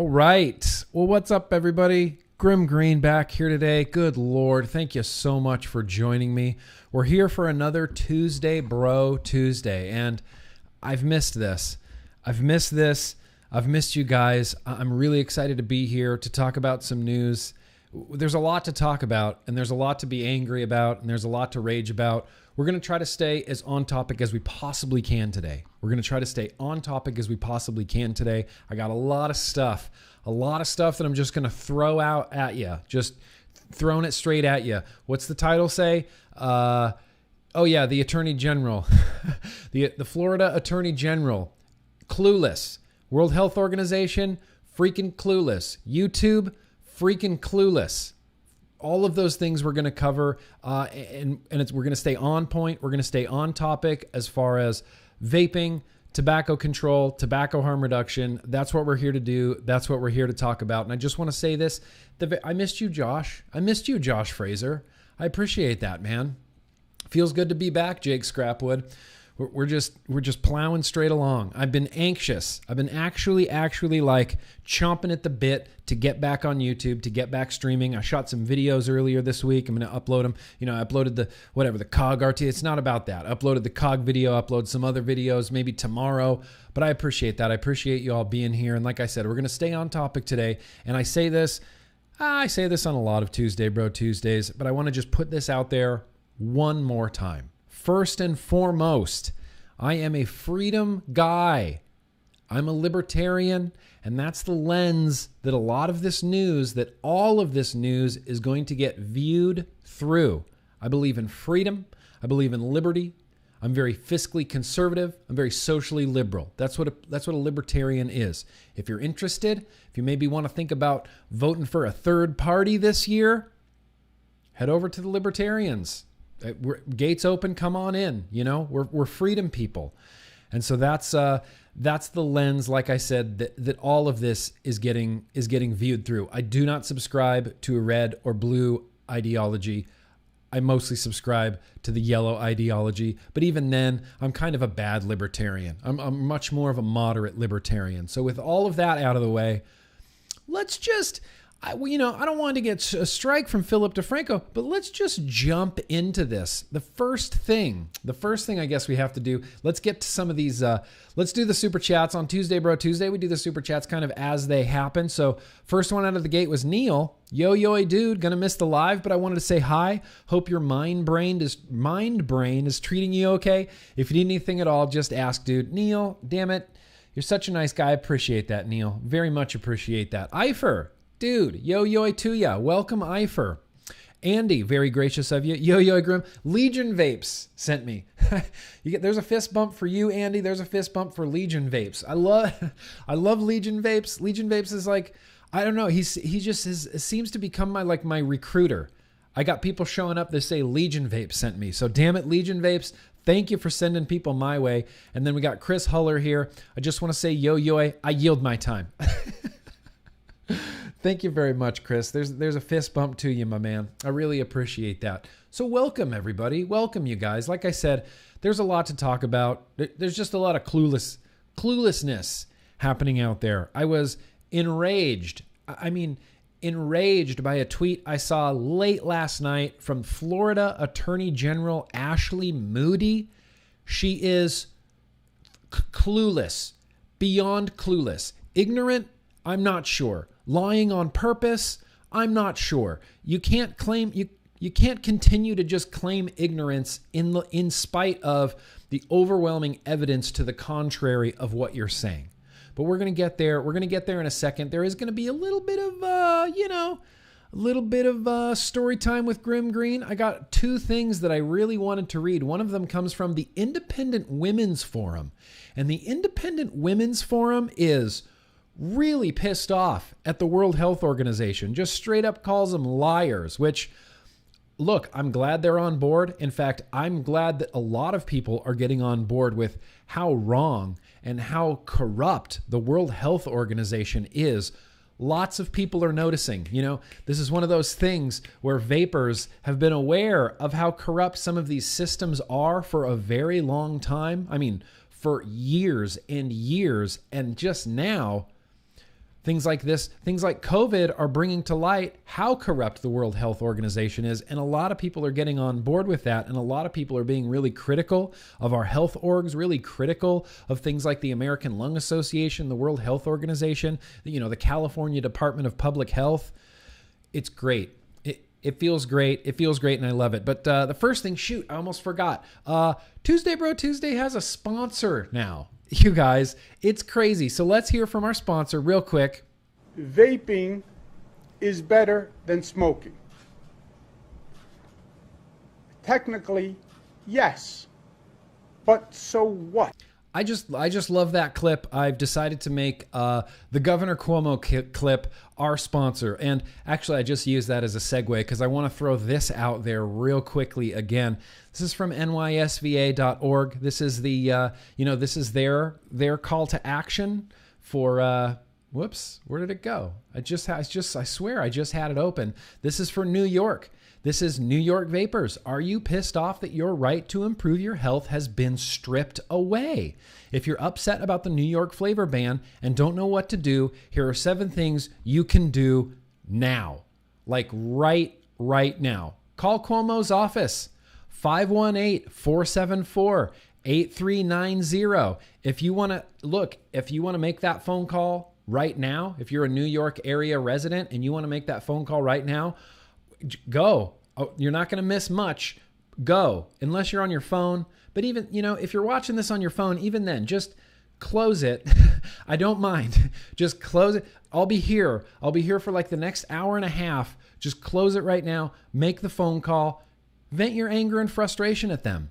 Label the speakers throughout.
Speaker 1: All right. Well, what's up, everybody? GrimmGreen back here today. Good Lord. Thank you so much for joining me. We're here for another Tuesday Bro Tuesday, and I've missed this. I've missed you guys. I'm really excited to be here to talk about some news. There's a lot to talk about, and there's a lot to be angry about, and there's a lot to rage about. We're going to try to stay as on topic as we possibly can today. We're going to try to stay on topic as we possibly can today. I got a lot of stuff that I'm just going to throw out at you. Just throwing it straight at you. What's the title say? The Attorney General. the Florida Attorney General. Clueless. World Health Organization, freaking clueless. YouTube, freaking clueless. All of those things we're going to cover, we're going to stay on point. We're going to stay on topic as far as vaping, tobacco control, tobacco harm reduction. That's what we're here to do. That's what we're here to talk about. And I just want to say this. I missed you, Josh. Josh Fraser. I appreciate that, man. Feels good to be back, Jake Scrapwood. We're just plowing straight along. I've been anxious. I've been actually like chomping at the bit to get back on YouTube, to get back streaming. I shot some videos earlier this week. I'm going to upload them. I uploaded the COG RT. It's not about that. I uploaded the COG video, upload some other videos maybe tomorrow. But I appreciate that. I appreciate you all being here. And like I said, we're going to stay on topic today. And I say this on a lot of Tuesday Bro Tuesdays, but I want to just put this out there one more time. First and foremost, I am a freedom guy. I'm a libertarian, and that's the lens that all of this news is going to get viewed through. I believe in freedom. I believe in liberty. I'm very fiscally conservative. I'm very socially liberal. That's what a libertarian is. If you're interested, if you maybe want to think about voting for a third party this year, head over to the libertarians. Gates open, come on in. We're freedom people. And so that's the lens, like I said, that all of this is getting viewed through. I do not subscribe to a red or blue ideology. I mostly subscribe to the yellow ideology, but even then, I'm kind of a bad libertarian. I'm much more of a moderate libertarian. So with all of that out of the way, let's just... I don't want to get a strike from Philip DeFranco, but let's just jump into this. The first thing I guess we have to do, let's get to some of these, let's do the super chats on Tuesday Bro Tuesday. We do the super chats kind of as they happen. So first one out of the gate was Neil. Yo, dude, gonna miss the live, but I wanted to say hi. Hope your mind brain is treating you okay. If you need anything at all, just ask, dude. Neil, damn it. You're such a nice guy. I appreciate that, Neil. Very much appreciate that. Ifer. Dude, yo to ya. Welcome, Ifer. Andy, very gracious of you. Yo, Grimm. Legion Vapes sent me. There's a fist bump for you, Andy. There's a fist bump for Legion Vapes. I love Legion Vapes. Legion Vapes is like, I don't know. He seems to become my recruiter. I got people showing up that say Legion Vapes sent me. So damn it, Legion Vapes. Thank you for sending people my way. And then we got Chris Huller here. I just want to say, yo, I yield my time. Thank you very much, Chris. There's a fist bump to you, my man. I really appreciate that. So welcome, everybody. Welcome, you guys. Like I said, there's a lot to talk about. There's just a lot of cluelessness happening out there. I was enraged. Enraged by a tweet I saw late last night from Florida Attorney General Ashley Moody. She is clueless, beyond clueless. Ignorant? I'm not sure. Lying on purpose? I'm not sure. You can't continue to just claim ignorance in spite of the overwhelming evidence to the contrary of what you're saying. But we're going to get there. We're going to get there in a second. There is going to be a little bit of story time with GrimmGreen. I got two things that I really wanted to read. One of them comes from the Independent Women's Forum. And the Independent Women's Forum is really pissed off at the World Health Organization, just straight up calls them liars, which, look, I'm glad they're on board. In fact, I'm glad that a lot of people are getting on board with how wrong and how corrupt the World Health Organization is. Lots of people are noticing. This is one of those things where vapors have been aware of how corrupt some of these systems are for a very long time. For years and years, and just now Things like this, things like COVID are bringing to light how corrupt the World Health Organization is. And a lot of people are getting on board with that. And a lot of people are being really critical of our health orgs, really critical of things like the American Lung Association, the World Health Organization, the California Department of Public Health. It's great. It feels great. It feels great, and I love it. But the first thing, I almost forgot. Tuesday Bro Tuesday has a sponsor now. You guys, it's crazy. So let's hear from our sponsor real quick.
Speaker 2: Vaping is better than smoking. Technically, yes. But so what?
Speaker 1: I just love that clip. I've decided to make the Governor Cuomo clip our sponsor. And actually, I just used that as a segue because I want to throw this out there real quickly again. This is from nysva.org. This is this is their call to action for whoops, where did it go? I swear I just had it open. This is for New York. This is New York vapors. Are you pissed off that your right to improve your health has been stripped away? If you're upset about the New York flavor ban and don't know what to do, here are 7 things you can do now. Like right now. Call Cuomo's office, 518-474-8390. If you want to make that phone call right now, if you're a New York area resident and you want to make that phone call right now, go. Oh, you're not going to miss much. Go. Unless you're on your phone. But even, if you're watching this on your phone, even then, just close it. I don't mind. Just close it. I'll be here. I'll be here for like the next hour and a half. Just close it right now. Make the phone call. Vent your anger and frustration at them.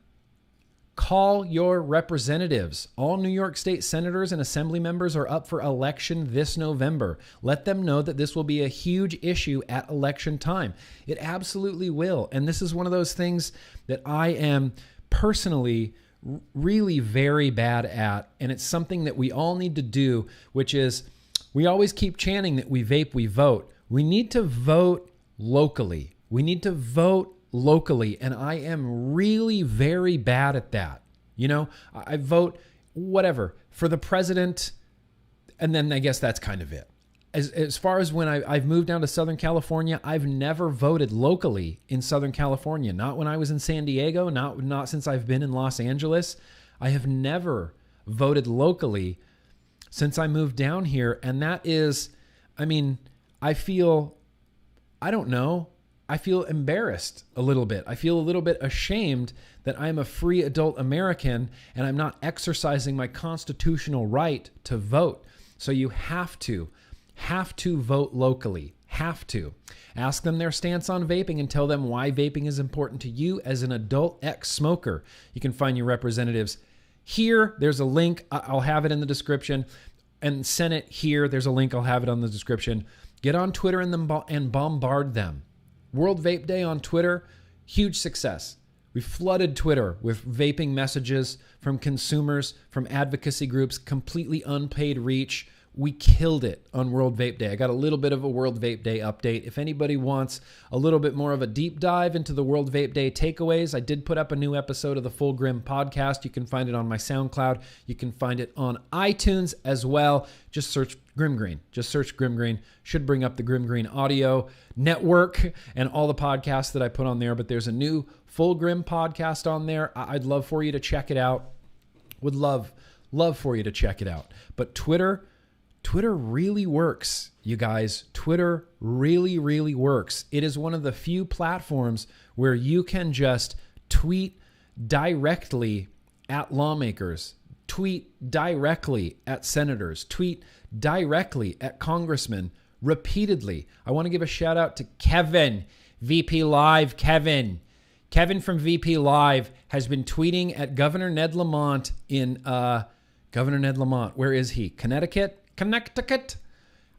Speaker 1: Call your representatives. All New York State senators and assembly members are up for election this November. Let them know that this will be a huge issue at election time. It absolutely will. And this is one of those things that I am personally really very bad at. And it's something that we all need to do, which is we always keep chanting that we vape, we vote. We need to vote locally. We need to vote locally, and I am really very bad at that. I vote whatever for the president, and then I guess that's kind of it. As far as when I've moved down to Southern California, I've never voted locally in Southern California. Not when I was in San Diego, not since I've been in Los Angeles. I have never voted locally since I moved down here, and that is, I feel embarrassed a little bit. I feel a little bit ashamed that I'm a free adult American and I'm not exercising my constitutional right to vote. So you have to vote locally. Have to. Ask them their stance on vaping and tell them why vaping is important to you as an adult ex-smoker. You can find your representatives here. There's a link. I'll have it in the description. And Senate here. There's a link. I'll have it on the description. Get on Twitter and bombard them. World Vape Day on Twitter, huge success. We flooded Twitter with vaping messages from consumers, from advocacy groups, completely unpaid reach. We killed it on World Vape Day. I got a little bit of a World Vape Day update. If anybody wants a little bit more of a deep dive into the World Vape Day takeaways, I did put up a new episode of the Full Grimm podcast. You can find it on my SoundCloud. You can find it on iTunes as well. Just search GrimmGreen. Just search GrimmGreen. Should bring up the GrimmGreen audio network and all the podcasts that I put on there. But there's a new Full Grimm podcast on there. I'd love for you to check it out. Would love for you to check it out. But Twitter really works, you guys. Twitter really, really works. It is one of the few platforms where you can just tweet directly at lawmakers, tweet directly at senators, tweet directly at congressmen repeatedly. I want to give a shout out to Kevin, VP Live, Kevin. Kevin from VP Live has been tweeting at Governor Ned Lamont where is he? Connecticut?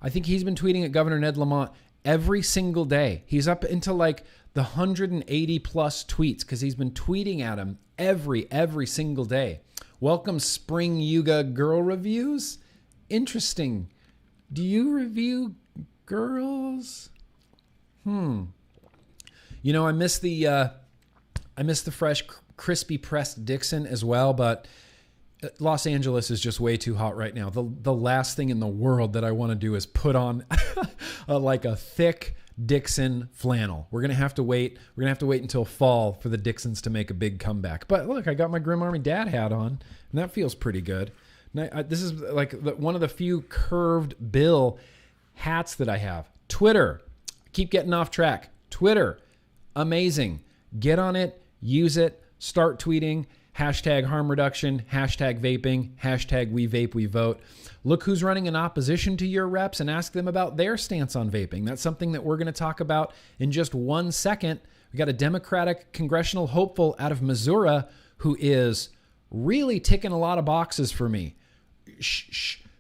Speaker 1: I think he's been tweeting at Governor Ned Lamont every single day. He's up into like the 180 plus tweets because he's been tweeting at him every single day. Welcome Spring Yuga Girl Reviews. Interesting. Do you review girls? I miss the fresh crispy pressed Dixon as well, but Los Angeles is just way too hot right now. The last thing in the world that I want to do is put on like a thick Dixon flannel. We're going to have to wait. We're going to have to wait until fall for the Dixons to make a big comeback. But look, I got my Grimm Army Dad hat on, and that feels pretty good. This is like one of the few curved bill hats that I have. Twitter. Keep getting off track. Twitter. Amazing. Get on it. Use it. Start tweeting. Hashtag harm reduction. Hashtag vaping. Hashtag we vape, we vote. Look who's running in opposition to your reps and ask them about their stance on vaping. That's something that we're going to talk about in just 1 second. We got a Democratic congressional hopeful out of Missouri who is really ticking a lot of boxes for me.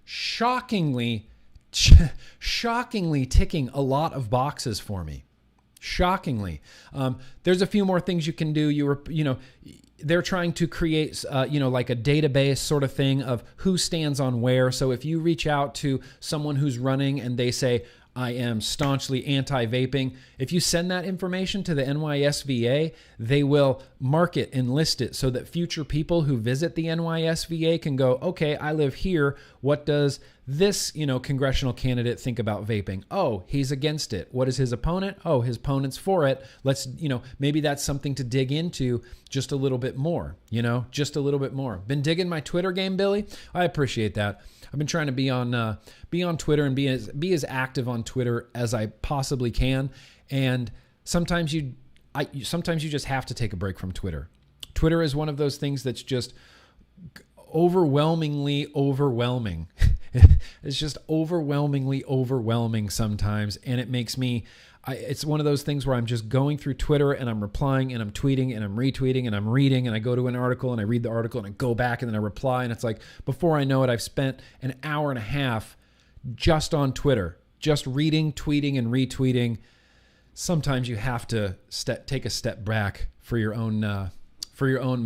Speaker 1: Shockingly ticking a lot of boxes for me. Shockingly. There's a few more things you can do. They're trying to create, like a database sort of thing of who stands on where. So if you reach out to someone who's running and they say, I am staunchly anti-vaping, if you send that information to the NYSVA, they will mark it and list it so that future people who visit the NYSVA can go, okay, I live here. What does this, congressional candidate think about vaping? Oh, he's against it. What is his opponent? Oh, his opponent's for it. Let's, maybe that's something to dig into just a little bit more, just a little bit more. Been digging my Twitter game, Billy? I appreciate that. I've been trying to be on Twitter and be as active on Twitter as I possibly can. And sometimes you just have to take a break from Twitter. Twitter is one of those things that's just overwhelmingly overwhelming. It's just overwhelmingly overwhelming sometimes, and it makes me. It's one of those things where I'm just going through Twitter and I'm replying and I'm tweeting and I'm retweeting and I'm reading and I go to an article and I read the article and I go back and then I reply, and it's like before I know it, I've spent an hour and a half just on Twitter, just reading, tweeting, and retweeting. Sometimes you have to take a step back for your own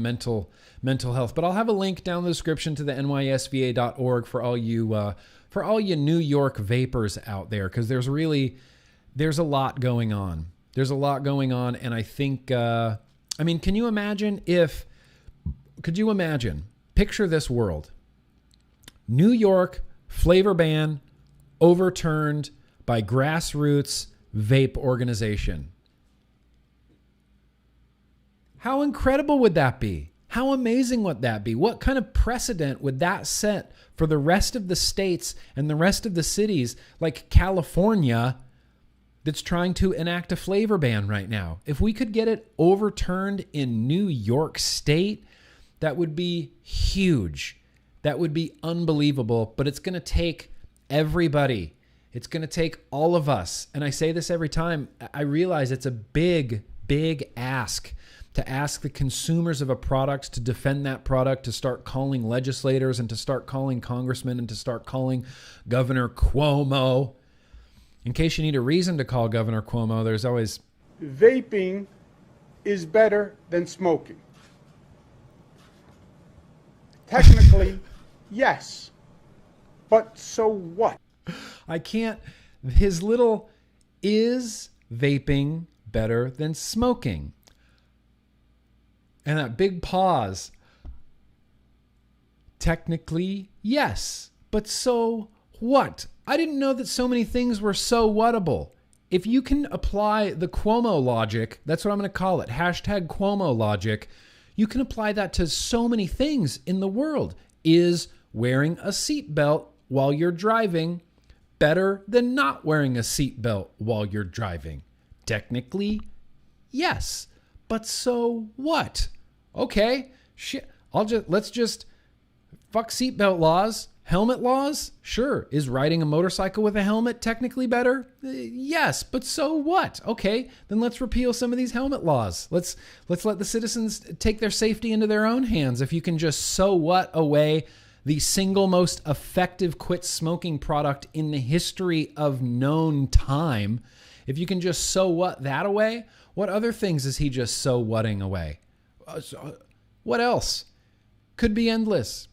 Speaker 1: mental health. But I'll have a link down in the description to the nysva.org for all you New York vapors out there, because there's a lot going on. There's a lot going on, and I think, can you imagine picture this world. New York flavor ban overturned by grassroots vape organization. How incredible would that be? How amazing would that be? What kind of precedent would that set for the rest of the states and the rest of the cities like California that's trying to enact a flavor ban right now? If we could get it overturned in New York State, that would be huge. That would be unbelievable, but it's going to take everybody. It's going to take all of us. And I say this every time. I realize it's a big, big ask to ask the consumers of a product to defend that product, to start calling legislators and to start calling congressmen and to start calling Governor Cuomo. In case you need a reason to call Governor Cuomo, there's always...
Speaker 2: Vaping is better than smoking. Technically, yes. But so what?
Speaker 1: I can't... His little... Is vaping better than smoking? And that big pause. Technically, yes. But so what? I didn't know that so many things were so whatable. If you can apply the Cuomo logic, that's what I'm going to call it, hashtag Cuomo logic, you can apply that to so many things in the world. Is wearing a seatbelt while you're driving better than not wearing a seatbelt while you're driving? Technically, yes. But so what? Okay, shit. Let's just fuck seatbelt laws. Helmet laws? Sure. Is riding a motorcycle with a helmet technically better? Yes, but so what? Okay, then let's repeal some of these helmet laws. Let's let the citizens take their safety into their own hands. If you can just so what away the single most effective quit smoking product in the history of known time, if you can just so what that away, what other things is he just so whatting away? What else? Could be endless.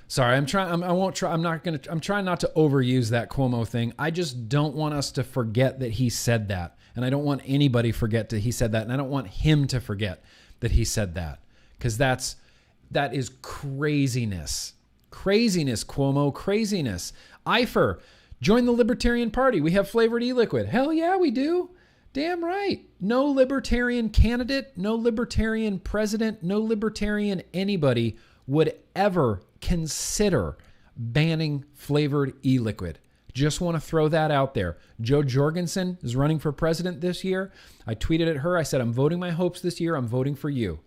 Speaker 1: Sorry, I'm trying not to overuse that Cuomo thing. I just don't want us to forget that he said that. And I don't want anybody forget that he said that. And I don't want him to forget that he said that. Because That is craziness. Craziness, Cuomo, craziness. Eifer, join the Libertarian Party. We have flavored e-liquid. Hell yeah, we do. Damn right. No libertarian candidate, no libertarian president, no libertarian anybody would ever consider banning flavored e-liquid. Just want to throw that out there. Jo Jorgensen is running for president this year. I tweeted at her. I said, I'm voting my hopes this year. I'm voting for you.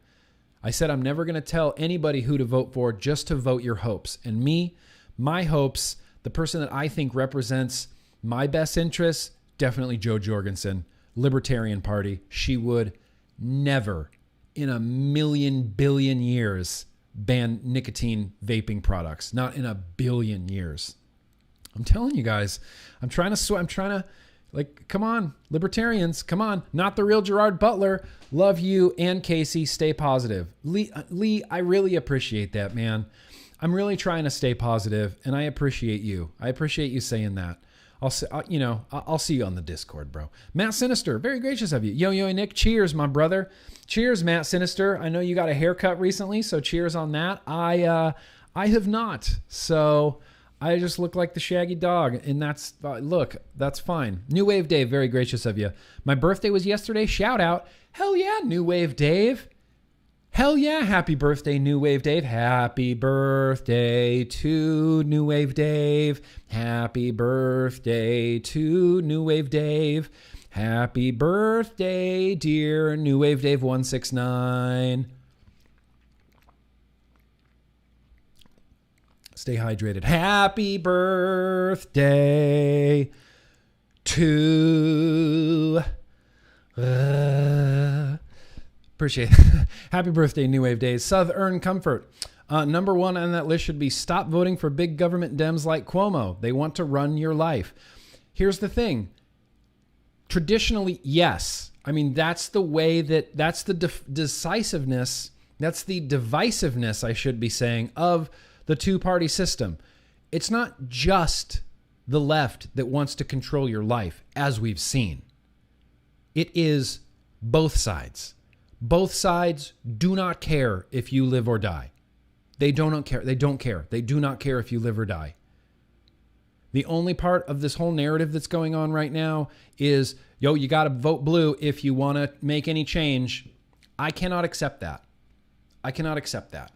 Speaker 1: I said, I'm never going to tell anybody who to vote for, just to vote your hopes. And me, my hopes, the person that I think represents my best interests, definitely Jo Jorgensen, Libertarian Party. She would never in a million billion years ban nicotine vaping products. Not in a billion years. I'm telling you guys, I'm trying to, like, come on, libertarians, come on. Not the real Gerard Butler. Love you and Casey. Stay positive. Lee, I really appreciate that, man. I'm really trying to stay positive, and I appreciate you. I appreciate you saying that. I'll see you on the Discord, bro. Matt Sinister, very gracious of you. Yo and Nick, cheers, my brother. Cheers, Matt Sinister. I know you got a haircut recently, so cheers on that. I have not, so I just look like the shaggy dog, and that's that's fine. New Wave Dave, very gracious of you. My birthday was yesterday. Shout out. Hell yeah, New Wave Dave. Hell yeah, happy birthday, New Wave Dave. Happy birthday to New Wave Dave. Happy birthday to New Wave Dave. Happy birthday, dear New Wave Dave 169. Stay hydrated. Happy birthday to... appreciate it. Happy birthday, New Wave Days. Southern Comfort. Number one on that list should be stop voting for big government Dems like Cuomo. They want to run your life. Here's the thing. Traditionally, yes. I mean, that's the way that's the decisiveness, that's the divisiveness, I should be saying, of the two-party system. It's not just the left that wants to control your life, as we've seen. It is both sides. Both sides do not care if you live or die. They don't care. They don't care. They do not care if you live or die. The only part of this whole narrative that's going on right now is, you got to vote blue if you want to make any change. I cannot accept that. I cannot accept that.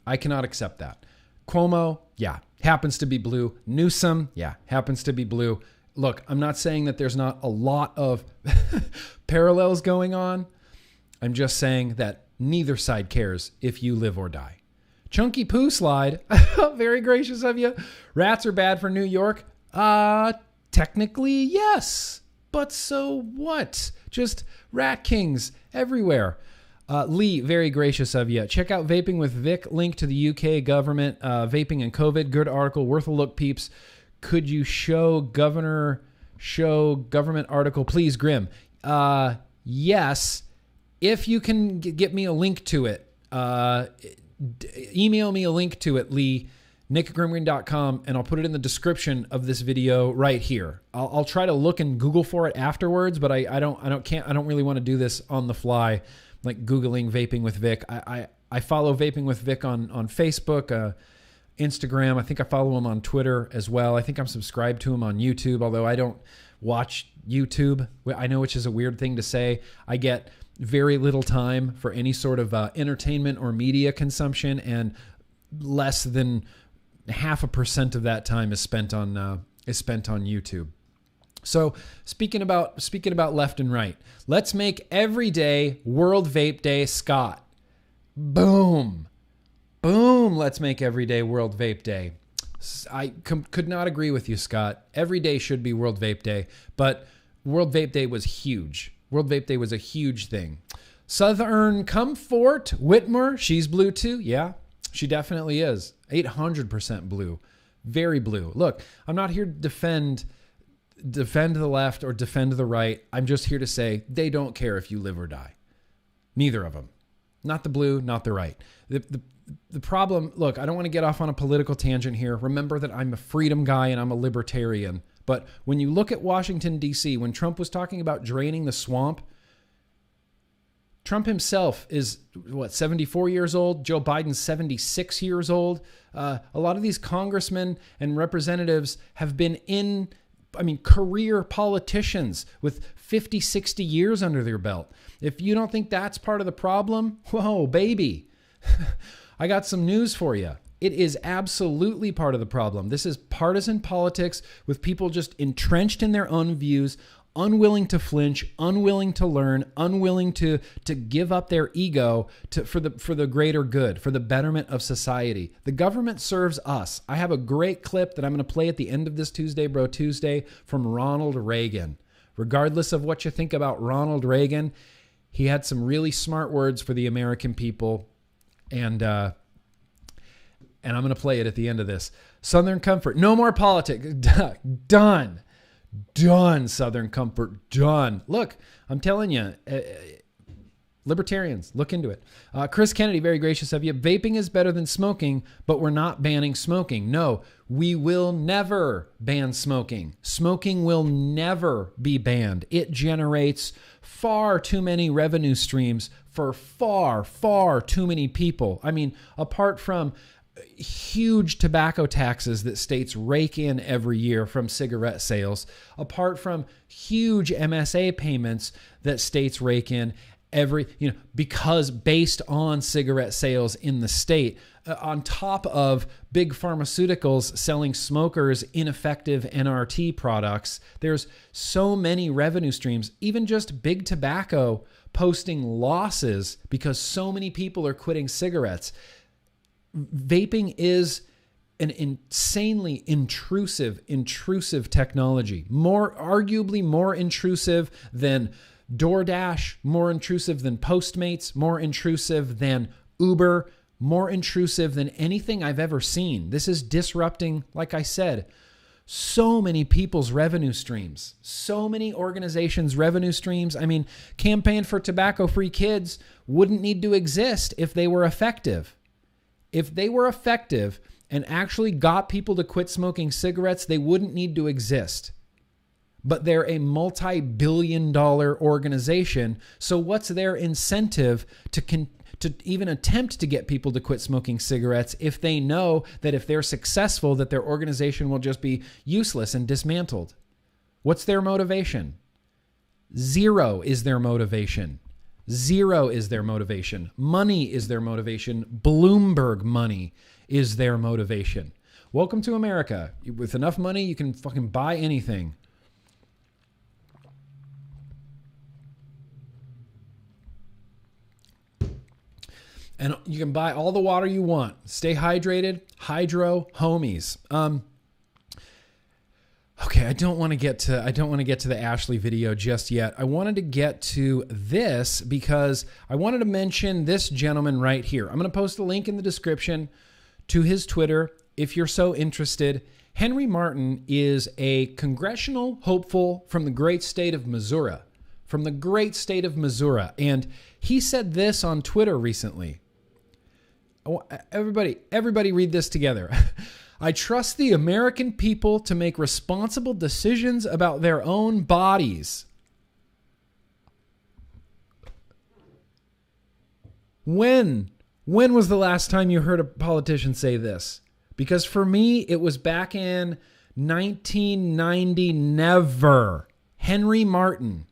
Speaker 1: I cannot accept that. Cuomo, yeah, happens to be blue. Newsom, yeah, happens to be blue. Look, I'm not saying that there's not a lot of parallels going on. I'm just saying that neither side cares if you live or die. Chunky Poo Slide, very gracious of you. Rats are bad for New York. Technically, yes. But so what? Just rat kings everywhere. Lee, very gracious of you. Check out Vaping with Vic. Link to the UK government, vaping and COVID. Good article, worth a look, peeps. Could you show government article, please, Grimm? Yes. If you can get me a link to it, email me a link to it, Lee, nick@grimmgreen.com, and I'll put it in the description of this video right here. I'll try to look and Google for it afterwards, but I don't really want to do this on the fly, like Googling Vaping with Vic. I follow Vaping with Vic on Facebook, Instagram. I think I follow him on Twitter as well. I think I'm subscribed to him on YouTube, although I don't watch YouTube. I know, which is a weird thing to say. I get very little time for any sort of entertainment or media consumption, and less than 0.5% of that time is spent on YouTube. So speaking about left and right, let's make every day World Vape Day, Scott. Boom. Let's make every day World Vape Day. I could not agree with you, Scott. Every day should be World Vape Day, but World Vape Day was huge. World Vape Day was a huge thing. Southern Comfort, Whitmer, she's blue too. Yeah, she definitely is. 800% blue. Very blue. Look, I'm not here to defend the left or defend the right. I'm just here to say they don't care if you live or die. Neither of them. Not the blue, not the right. The problem, look, I don't want to get off on a political tangent here. Remember that I'm a freedom guy and I'm a libertarian. But when you look at Washington, D.C., when Trump was talking about draining the swamp, Trump himself is, 74 years old? Joe Biden's 76 years old. A lot of these congressmen and representatives have been career politicians with 50, 60 years under their belt. If you don't think that's part of the problem, whoa, baby. I got some news for you. It is absolutely part of the problem. This is partisan politics with people just entrenched in their own views, unwilling to flinch, unwilling to learn, unwilling to give up their ego for the greater good, for the betterment of society. The government serves us. I have a great clip that I'm going to play at the end of this Tuesday Bro Tuesday from Ronald Reagan. Regardless of what you think about Ronald Reagan, he had some really smart words for the American people, and I'm going to play it at the end of this. Southern Comfort, no more politics. Done. Done, Southern Comfort, done. Look, I'm telling you, libertarians, look into it. Chris Kennedy, very gracious of you. Vaping is better than smoking, but we're not banning smoking. No, we will never ban smoking. Smoking will never be banned. It generates far too many revenue streams for far, far too many people. I mean, apart from huge tobacco taxes that states rake in every year from cigarette sales, apart from huge MSA payments that states rake in because based on cigarette sales in the state, on top of big pharmaceuticals selling smokers ineffective NRT products, there's so many revenue streams, even just big tobacco posting losses because so many people are quitting cigarettes. Vaping is an insanely intrusive technology, arguably more intrusive than DoorDash, more intrusive than Postmates, more intrusive than Uber, more intrusive than anything I've ever seen. This is disrupting, like I said, so many people's revenue streams, so many organizations' revenue streams. I mean, Campaign for Tobacco-Free Kids wouldn't need to exist if they were effective. If they were effective and actually got people to quit smoking cigarettes, they wouldn't need to exist. But they're a multi-billion-dollar organization, so what's their incentive to even attempt to get people to quit smoking cigarettes if they know that if they're successful, that their organization will just be useless and dismantled? What's their motivation? Zero is their motivation. Zero is their motivation. Money is their motivation. Bloomberg money is their motivation. Welcome to America. With enough money, you can fucking buy anything. And you can buy all the water you want. Stay hydrated. Hydro homies. Okay, I don't want to get to the Ashley video just yet. I wanted to get to this because I wanted to mention this gentleman right here. I'm going to post a link in the description to his Twitter if you're so interested. Henry Martin is a congressional hopeful from the great state of Missouri. And he said this on Twitter recently. Everybody read this together. I trust the American people to make responsible decisions about their own bodies. When was the last time you heard a politician say this? Because for me, it was back in 1990, never. Henry Martin.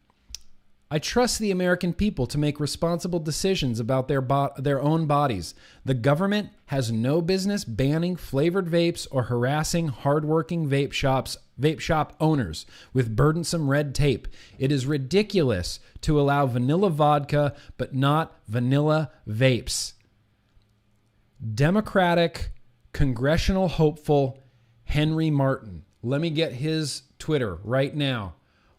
Speaker 1: I trust the American people to make responsible decisions about their own bodies. The government has no business banning flavored vapes or harassing hardworking vape shop owners with burdensome red tape. It is ridiculous to allow vanilla vodka, but not vanilla vapes. Democratic congressional hopeful Henry Martin. Let me get his Twitter right now.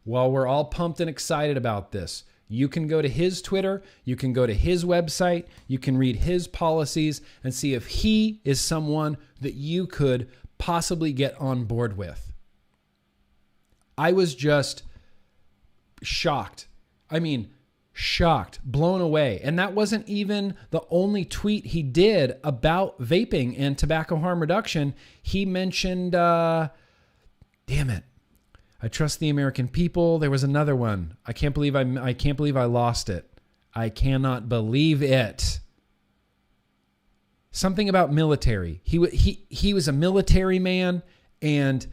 Speaker 1: While we're all pumped and excited about this, you can go to his Twitter, you can go to his website, you can read his policies and see if he is someone that you could possibly get on board with. I was just shocked. Shocked, blown away. And that wasn't even the only tweet he did about vaping and tobacco harm reduction. He mentioned, damn it. I trust the American people. There was another one. I can't believe I lost it. I cannot believe it. Something about military. He was a military man, and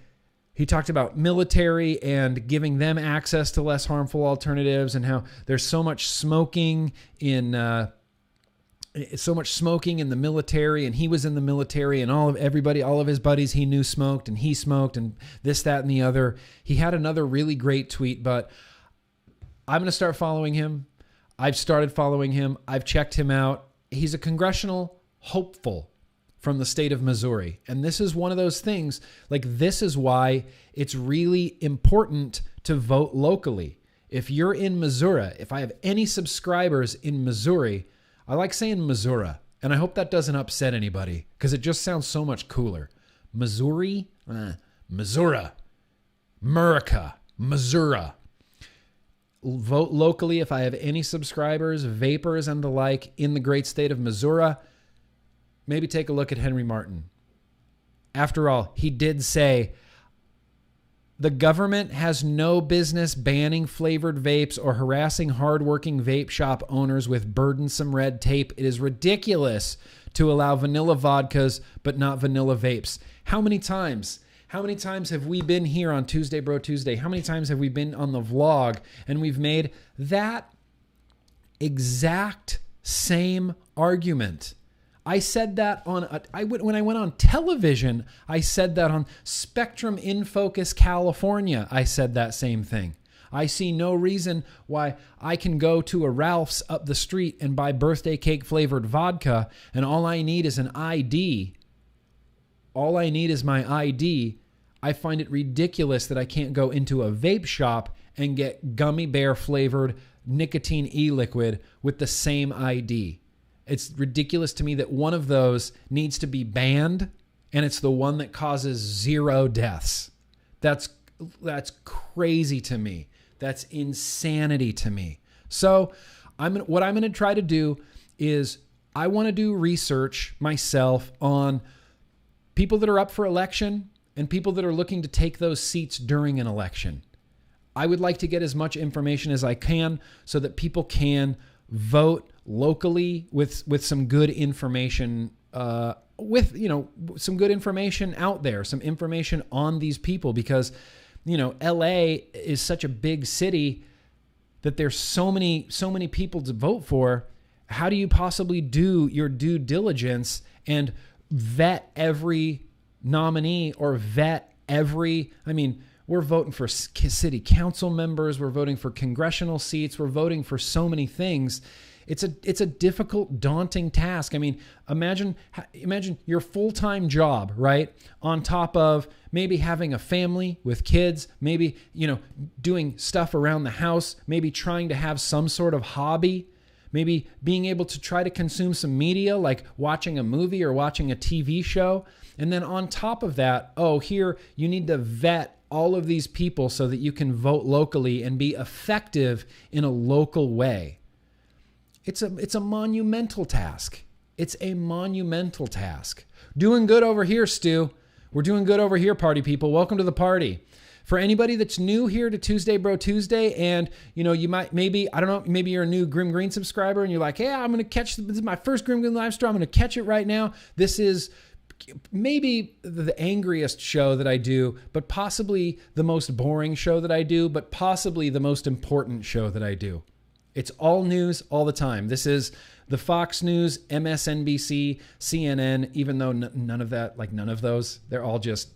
Speaker 1: he talked about military and giving them access to less harmful alternatives, and how there's so much smoking in the military, and he was in the military, and all of his buddies he knew smoked, and he smoked, and this, that, and the other. He had another really great tweet, but I'm going to start following him. I've started following him. I've checked him out. He's a congressional hopeful from the state of Missouri. And this is one of those things, like, this is why it's really important to vote locally. If you're in Missouri, if I have any subscribers in Missouri, I like saying Missouri, and I hope that doesn't upset anybody, because it just sounds so much cooler. Missouri, Missouri, America, Missouri. Vote locally if I have any subscribers, vapors, and the like in the great state of Missouri. Maybe take a look at Henry Martin. After all, he did say, the government has no business banning flavored vapes or harassing hardworking vape shop owners with burdensome red tape. It is ridiculous to allow vanilla vodkas, but not vanilla vapes. How many times have we been here on Tuesday Bro Tuesday? How many times have we been on the vlog and we've made that exact same argument? I said that when I went on television. I said that on Spectrum in Focus, California. I said that same thing. I see no reason why I can go to a Ralph's up the street and buy birthday cake flavored vodka, and all I need is an ID. All I need is my ID. I find it ridiculous that I can't go into a vape shop and get gummy bear flavored nicotine e-liquid with the same ID. It's ridiculous to me that one of those needs to be banned, and it's the one that causes 0 deaths. That's crazy to me. That's insanity to me. So what I'm going to try to do is I want to do research myself on people that are up for election and people that are looking to take those seats during an election. I would like to get as much information as I can so that people can vote locally with some good information, some good information out there, some information on these people, because, LA is such a big city that there's so many people to vote for. How do you possibly do your due diligence and vet every nominee or we're voting for city council members. We're voting for congressional seats. We're voting for so many things. It's a difficult, daunting task. I mean, imagine your full-time job, right? On top of maybe having a family with kids, maybe, doing stuff around the house, maybe trying to have some sort of hobby, maybe being able to try to consume some media like watching a movie or watching a TV show. And then on top of that, here you need to vet all of these people so that you can vote locally and be effective in a local way. It's a monumental task. It's a monumental task. Doing good over here, Stu. We're doing good over here, party people. Welcome to the party. For anybody that's new here to Tuesday Bro Tuesday, and you might maybe you're a new GrimmGreen subscriber and you're like, hey, I'm gonna catch this is my first GrimmGreen live stream. I'm gonna catch it right now. This is maybe the angriest show that I do, but possibly the most boring show that I do, but possibly the most important show that I do. It's all news all the time. This is the Fox News, MSNBC, CNN, even though none of those, they're all just,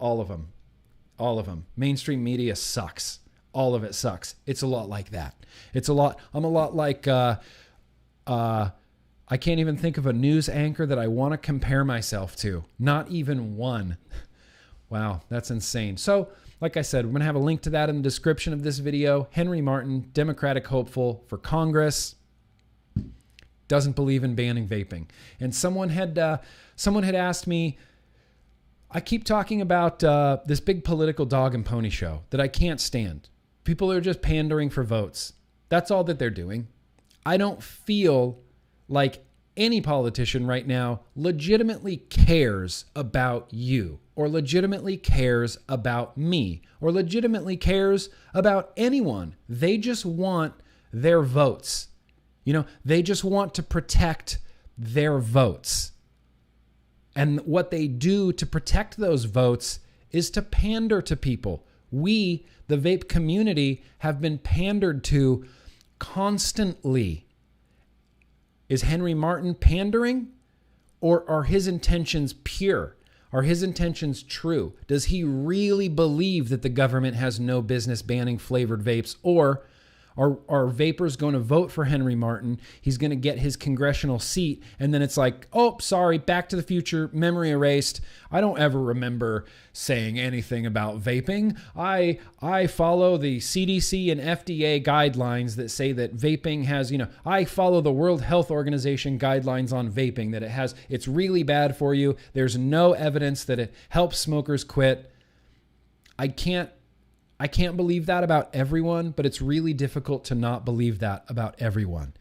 Speaker 1: all of them. Mainstream media sucks. All of it sucks. It's a lot like that. I'm a lot like, I can't even think of a news anchor that I want to compare myself to. Not even one. Wow, that's insane. So, like I said, we're going to have a link to that in the description of this video. Henry Martin, Democratic hopeful for Congress, doesn't believe in banning vaping. And someone had asked me, I keep talking about this big political dog and pony show that I can't stand. People are just pandering for votes. That's all that they're doing. I don't feel like any politician right now legitimately cares about you, or legitimately cares about me, or legitimately cares about anyone. They just want their votes. They just want to protect their votes. And what they do to protect those votes is to pander to people. We, the vape community, have been pandered to constantly. Is Henry Martin pandering? Or are his intentions pure? Are his intentions true? Does he really believe that the government has no business banning flavored vapes? Or are vapors going to vote for Henry Martin? He's going to get his congressional seat, and then it's like, oh, sorry, Back to the Future, memory erased. I don't ever remember saying anything about vaping. I follow the CDC and FDA guidelines that say that vaping has, I follow the World Health Organization guidelines on vaping, that it's really bad for you. There's no evidence that it helps smokers quit. I can't believe that about everyone, but it's really difficult to not believe that about everyone.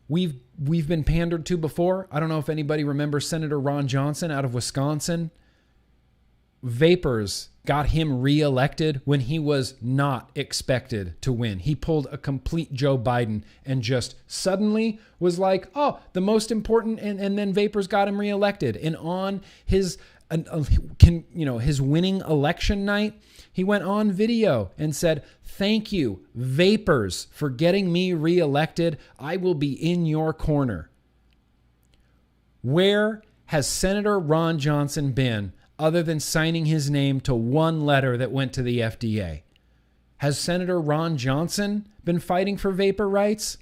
Speaker 1: We've been pandered to before. I don't know if anybody remembers Senator Ron Johnson out of Wisconsin. Vapors got him reelected when he was not expected to win. He pulled a complete Joe Biden and just suddenly was like, oh, the most important, and then vapors got him reelected. And on his winning election night, he went on video and said, thank you, vapors, for getting me reelected. I will be in your corner. Where has Senator Ron Johnson been other than signing his name to one letter that went to the FDA? Has Senator Ron Johnson been fighting for vapor rights?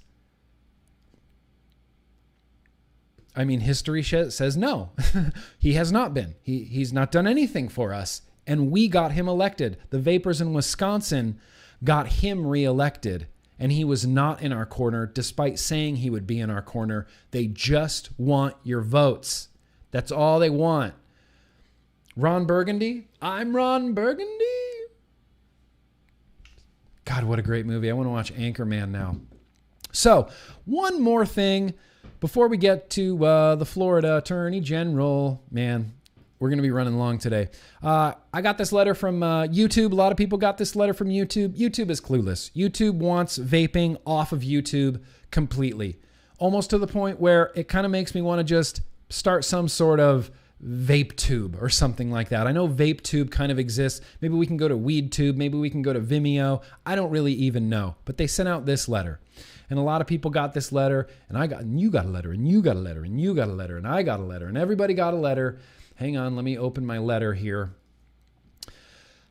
Speaker 1: I mean, history says no. He has not been. He's not done anything for us. And we got him elected. The vapors in Wisconsin got him reelected. And he was not in our corner, despite saying he would be in our corner. They just want your votes. That's all they want. Ron Burgundy? I'm Ron Burgundy. God, what a great movie. I want to watch Anchorman now. So, one more thing before we get to the Florida Attorney General. Man, we're going to be running long today. I got this letter from YouTube. A lot of people got this letter from YouTube. YouTube is clueless. YouTube wants vaping off of YouTube completely. Almost to the point where it kind of makes me want to just start some sort of vape tube or something like that. I know vape tube kind of exists. Maybe we can go to weed tube. Maybe we can go to Vimeo. I don't really even know. But they sent out this letter. And a lot of people got this letter. And you got a letter. And you got a letter. And you got a letter. And I got a letter. And everybody got a letter. Hang on, let me open my letter here.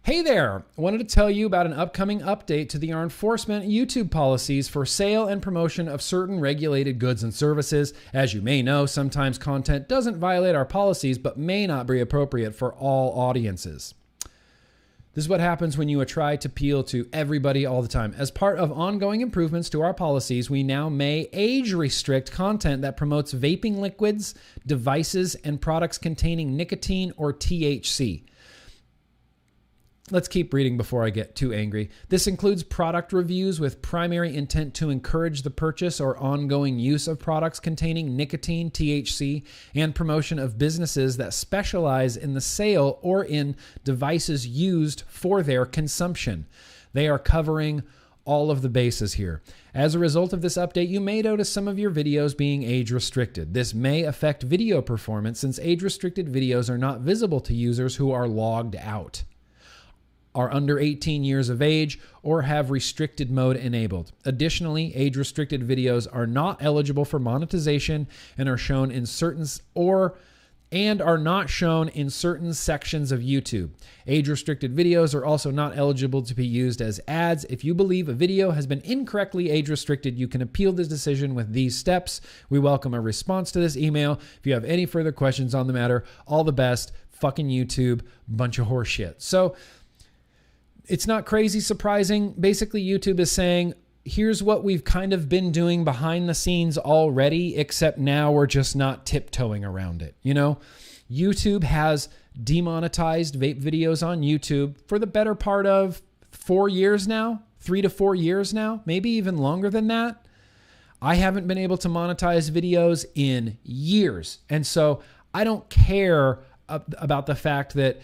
Speaker 1: Hey there, I wanted to tell you about an upcoming update to our enforcement YouTube policies for sale and promotion of certain regulated goods and services. As you may know, sometimes content doesn't violate our policies, but may not be appropriate for all audiences. This is what happens when you try to appeal to everybody all the time. As part of ongoing improvements to our policies, we now may age restrict content that promotes vaping liquids, devices, and products containing nicotine or THC. Let's keep reading before I get too angry. This includes product reviews with primary intent to encourage the purchase or ongoing use of products containing nicotine, THC, and promotion of businesses that specialize in the sale or in devices used for their consumption. They are covering all of the bases here. As a result of this update, you may notice some of your videos being age restricted. This may affect video performance since age restricted videos are not visible to users who are logged out, are under 18 years of age, or have restricted mode enabled. Additionally, age-restricted videos are not eligible for monetization and are shown in certain are not shown in certain sections of YouTube. Age-restricted videos are also not eligible to be used as ads. If you believe a video has been incorrectly age-restricted, you can appeal this decision with these steps. We welcome a response to this email. If you have any further questions on the matter, all the best. Fucking YouTube, bunch of horse shit. So, it's not crazy surprising. Basically, YouTube is saying, here's what we've kind of been doing behind the scenes already, except now we're just not tiptoeing around it. YouTube has demonetized vape videos on YouTube for the better part of 4 years now, 3 to 4 years now, maybe even longer than that. I haven't been able to monetize videos in years. And so I don't care about the fact that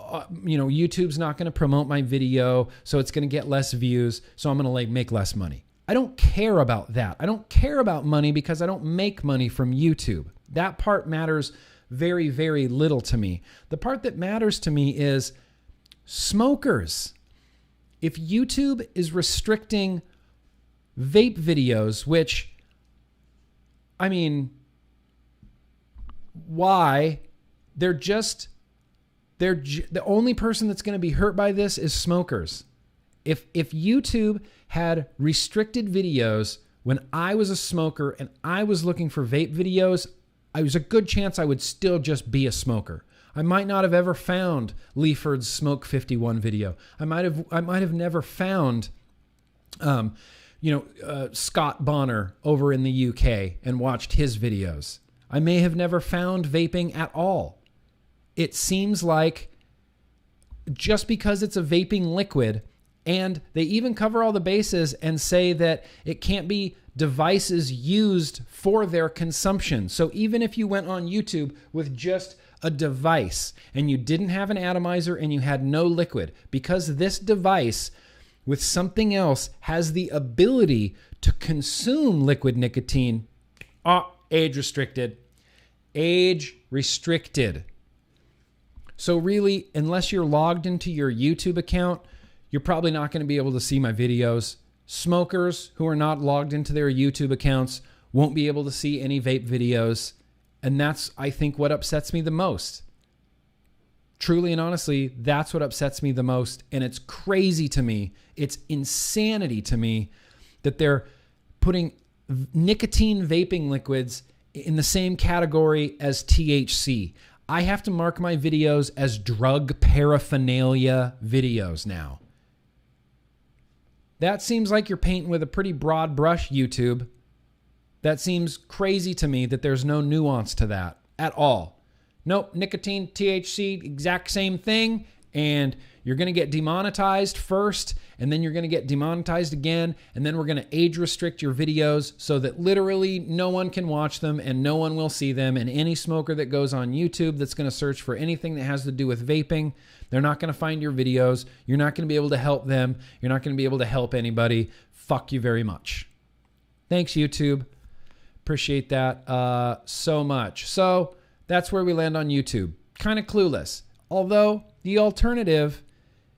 Speaker 1: YouTube's not going to promote my video, so it's going to get less views, so I'm going to make less money. I don't care about that. I don't care about money because I don't make money from YouTube. That part matters very, very little to me. The part that matters to me is smokers. If YouTube is restricting vape videos, which, I mean, why? The only person that's going to be hurt by this is smokers. If YouTube had restricted videos when I was a smoker and I was looking for vape videos, I was a good chance I would still just be a smoker. I might not have ever found Leaford's Smoke 51 video. I might have never found, Scott Bonner over in the UK and watched his videos. I may have never found vaping at all. It seems like just because it's a vaping liquid, and they even cover all the bases and say that it can't be devices used for their consumption. So even if you went on YouTube with just a device and you didn't have an atomizer and you had no liquid, because this device with something else has the ability to consume liquid nicotine, age restricted. Age restricted. So really, unless you're logged into your YouTube account, you're probably not going to be able to see my videos. Smokers who are not logged into their YouTube accounts won't be able to see any vape videos. And that's, I think, what upsets me the most. Truly and honestly, that's what upsets me the most. And it's crazy to me. It's insanity to me that they're putting nicotine vaping liquids in the same category as THC. I have to mark my videos as drug paraphernalia videos now. That seems like you're painting with a pretty broad brush, YouTube. That seems crazy to me that there's no nuance to that at all. Nope, nicotine, THC, exact same thing. And you're going to get demonetized first, and then you're going to get demonetized again, and then we're going to age restrict your videos so that literally no one can watch them and no one will see them. And any smoker that goes on YouTube that's going to search for anything that has to do with vaping, they're not going to find your videos. You're not going to be able to help them. You're not going to be able to help anybody. Fuck you very much. Thanks, YouTube. Appreciate that so much. So that's where we land on YouTube. Kind of clueless. Although the alternative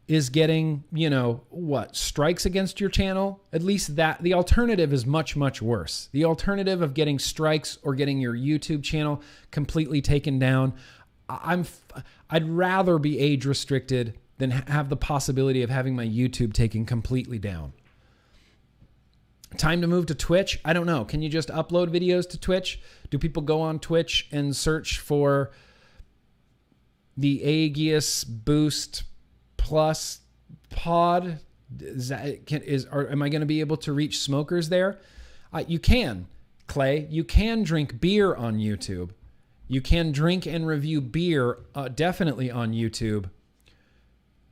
Speaker 1: is getting, strikes against your channel. At least that the alternative is much, much worse. The alternative of getting strikes or getting your YouTube channel completely taken down. I'd rather be age restricted than have the possibility of having my YouTube taken completely down. Time to move to Twitch? I don't know. Can you just upload videos to Twitch? Do people go on Twitch and search for the Aegis Boost Plus pod? Am I going to be able to reach smokers there? You can, Clay. You can drink beer on YouTube. You can drink and review beer definitely on YouTube.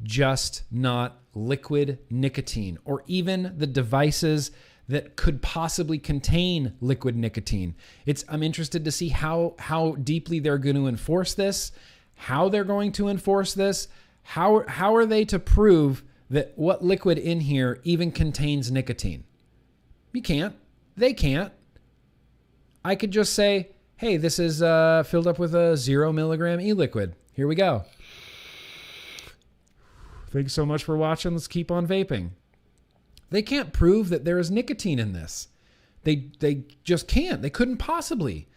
Speaker 1: Just not liquid nicotine or even the devices that could possibly contain liquid nicotine. I'm interested to see how deeply they're going to enforce this, how they're going to enforce this. How are they to prove that what liquid in here even contains nicotine? You can't. They can't. I could just say, hey, this is filled up with a 0 milligram e-liquid. Here we go. Thanks so much for watching. Let's keep on vaping. They can't prove that there is nicotine in this. They just can't. They couldn't possibly.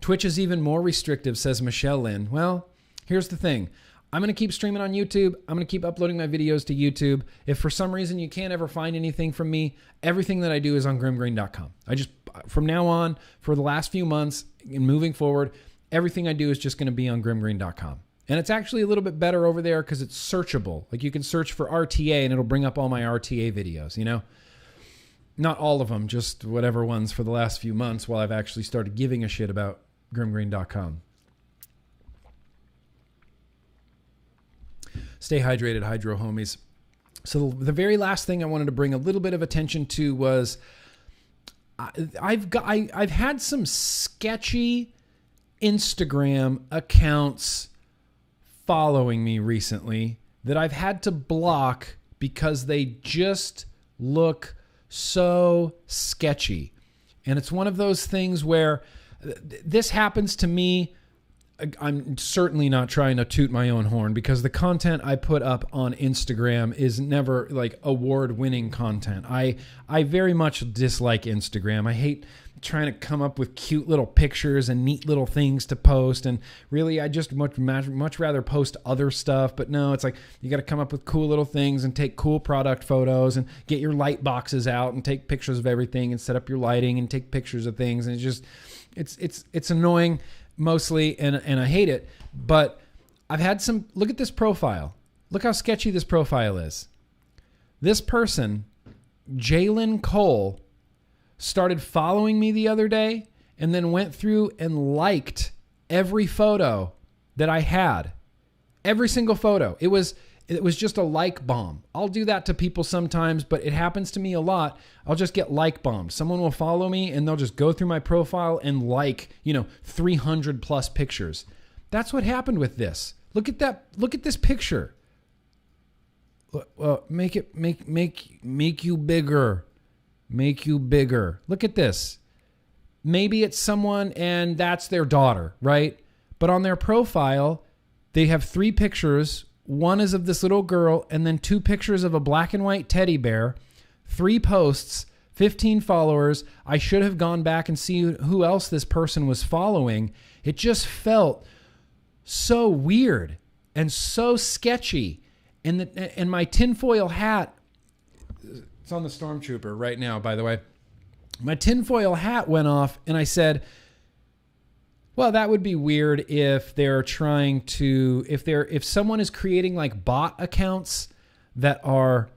Speaker 1: Twitch is even more restrictive, says Michelle Lynn. Well, here's the thing. I'm going to keep streaming on YouTube. I'm going to keep uploading my videos to YouTube. If for some reason you can't ever find anything from me, everything that I do is on GrimmGreen.com. From now on, for the last few months and moving forward, everything I do is just going to be on GrimmGreen.com. And it's actually a little bit better over there because it's searchable. Like you can search for RTA and it'll bring up all my RTA videos, Not all of them, just whatever ones for the last few months while I've actually started giving a shit about GrimmGreen.com. Stay hydrated, hydro homies. So the very last thing I wanted to bring a little bit of attention to was I've had some sketchy Instagram accounts following me recently that I've had to block because they just look so sketchy. And it's one of those things where this happens to me. I'm certainly not trying to toot my own horn, because the content I put up on Instagram is never like award-winning content. I very much dislike Instagram. I hate trying to come up with cute little pictures and neat little things to post, and really I just much rather post other stuff. But no, it's like you got to come up with cool little things and take cool product photos and get your light boxes out and take pictures of everything and set up your lighting and take pictures of things, and it's annoying mostly, and I hate it. But I've had some, look at this profile. Look how sketchy this profile is. This person, Jalen Cole, started following me the other day and then went through and liked every photo that I had. Every single photo. It was just a like bomb. I'll do that to people sometimes, but it happens to me a lot. I'll just get like bombed. Someone will follow me and they'll just go through my profile and 300 plus pictures. That's what happened with this. Look at that. Look at this picture. Make you bigger. Make you bigger. Look at this. Maybe it's someone and that's their daughter, right? But on their profile, they have 3 pictures. One is of this little girl, and then 2 pictures of a black and white teddy bear, 3 posts, 15 followers. I should have gone back and see who else this person was following. It just felt so weird and so sketchy. And my tinfoil hat, it's on the Stormtrooper right now, by the way. My tinfoil hat went off, and I said, well, that would be weird if they're trying to, if someone is creating like bot accounts that are,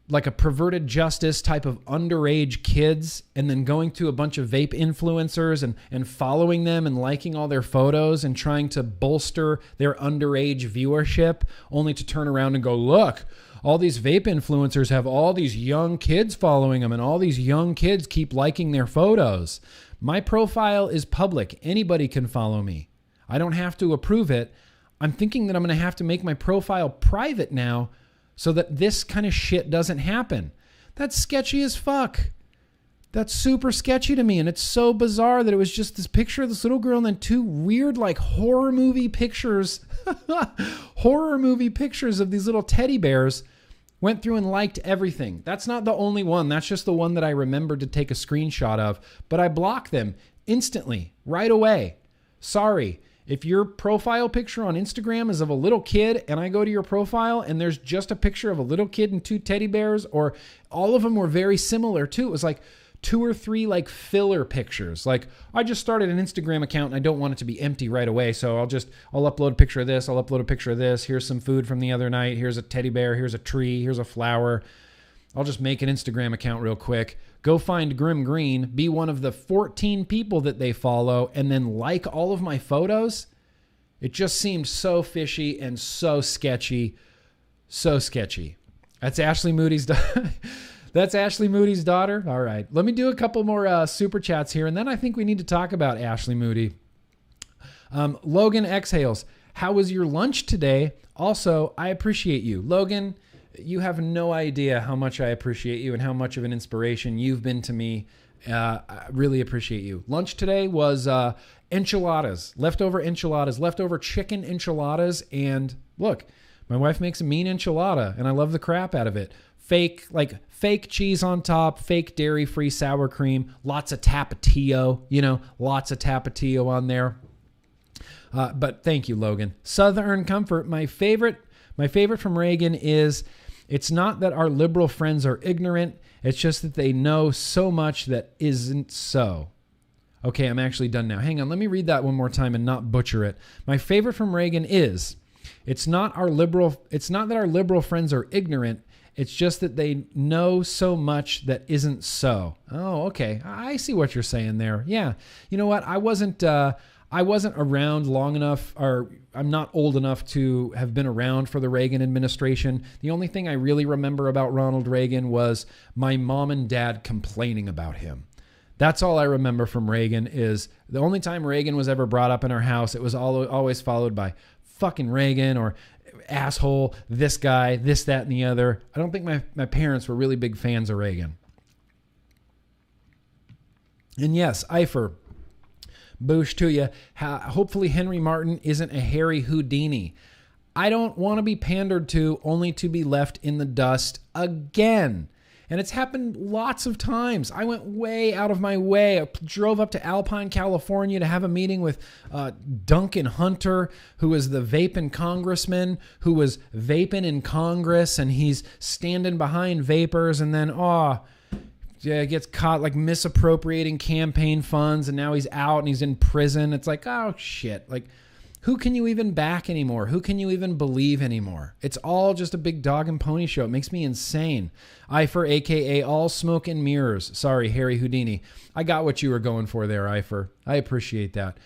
Speaker 1: like a perverted justice type of underage kids, and then going to a bunch of vape influencers and following them and liking all their photos and trying to bolster their underage viewership, only to turn around and go, look, all these vape influencers have all these young kids following them, and all these young kids keep liking their photos. My profile is public. Anybody can follow me. I don't have to approve it. I'm thinking that I'm going to have to make my profile private now so that this kind of shit doesn't happen. That's sketchy as fuck. That's super sketchy to me. And it's so bizarre that it was just this picture of this little girl and then 2 weird like horror movie pictures, horror movie pictures of these little teddy bears. Went through and liked everything. That's not the only one. That's just the one that I remembered to take a screenshot of. But I blocked them instantly, right away. Sorry. If your profile picture on Instagram is of a little kid and I go to your profile and there's just a picture of a little kid and 2 teddy bears, or all of them were very similar too. It was like 2 or 3 like filler pictures. Like, I just started an Instagram account and I don't want it to be empty right away. So I'll upload a picture of this. I'll upload a picture of this. Here's some food from the other night. Here's a teddy bear. Here's a tree. Here's a flower. I'll just make an Instagram account real quick. Go find GrimmGreen, be one of the 14 people that they follow, and then like all of my photos. It just seemed so fishy and so sketchy. So sketchy. That's Ashley Moody's That's Ashley Moody's daughter. All right. Let me do a couple more super chats here, and then I think we need to talk about Ashley Moody. Logan Exhales. How was your lunch today? Also, I appreciate you. Logan, you have no idea how much I appreciate you and how much of an inspiration you've been to me. I really appreciate you. Lunch today was enchiladas, leftover chicken enchiladas. And look, my wife makes a mean enchilada, and I love the crap out of it. Fake cheese on top, fake dairy-free sour cream, lots of tapatio, lots of tapatio on there. But thank you, Logan. Southern Comfort, my favorite from Reagan is, it's not that our liberal friends are ignorant, it's just that they know so much that isn't so. Okay, I'm actually done now. Hang on, let me read that one more time and not butcher it. My favorite from Reagan is, it's not that our liberal friends are ignorant, it's just that they know so much that isn't so. Oh, okay. I see what you're saying there. Yeah. You know what? I wasn't around long enough, or I'm not old enough to have been around for the Reagan administration. The only thing I really remember about Ronald Reagan was my mom and dad complaining about him. That's all I remember from Reagan. Is the only time Reagan was ever brought up in our house, it was always followed by fucking Reagan, or asshole, this guy, this, that, and the other. I don't think my parents were really big fans of Reagan. And yes, Eifer, boosh to you. Hopefully Henry Martin isn't a Harry Houdini. I don't want to be pandered to only to be left in the dust again. And it's happened lots of times. I went way out of my way. I drove up to Alpine, California to have a meeting with Duncan Hunter, who is the Vaping congressman, who was vaping in Congress, and he's standing behind vapors, and then, gets caught like misappropriating campaign funds, and now he's out and he's in prison. It's like, oh, shit. Like, who can you even back anymore? Who can you even believe anymore? It's all just a big dog and pony show. It makes me insane. Eifer, a.k.a. all smoke and mirrors. Sorry, Harry Houdini. I got what you were going for there, Eifer. I appreciate that.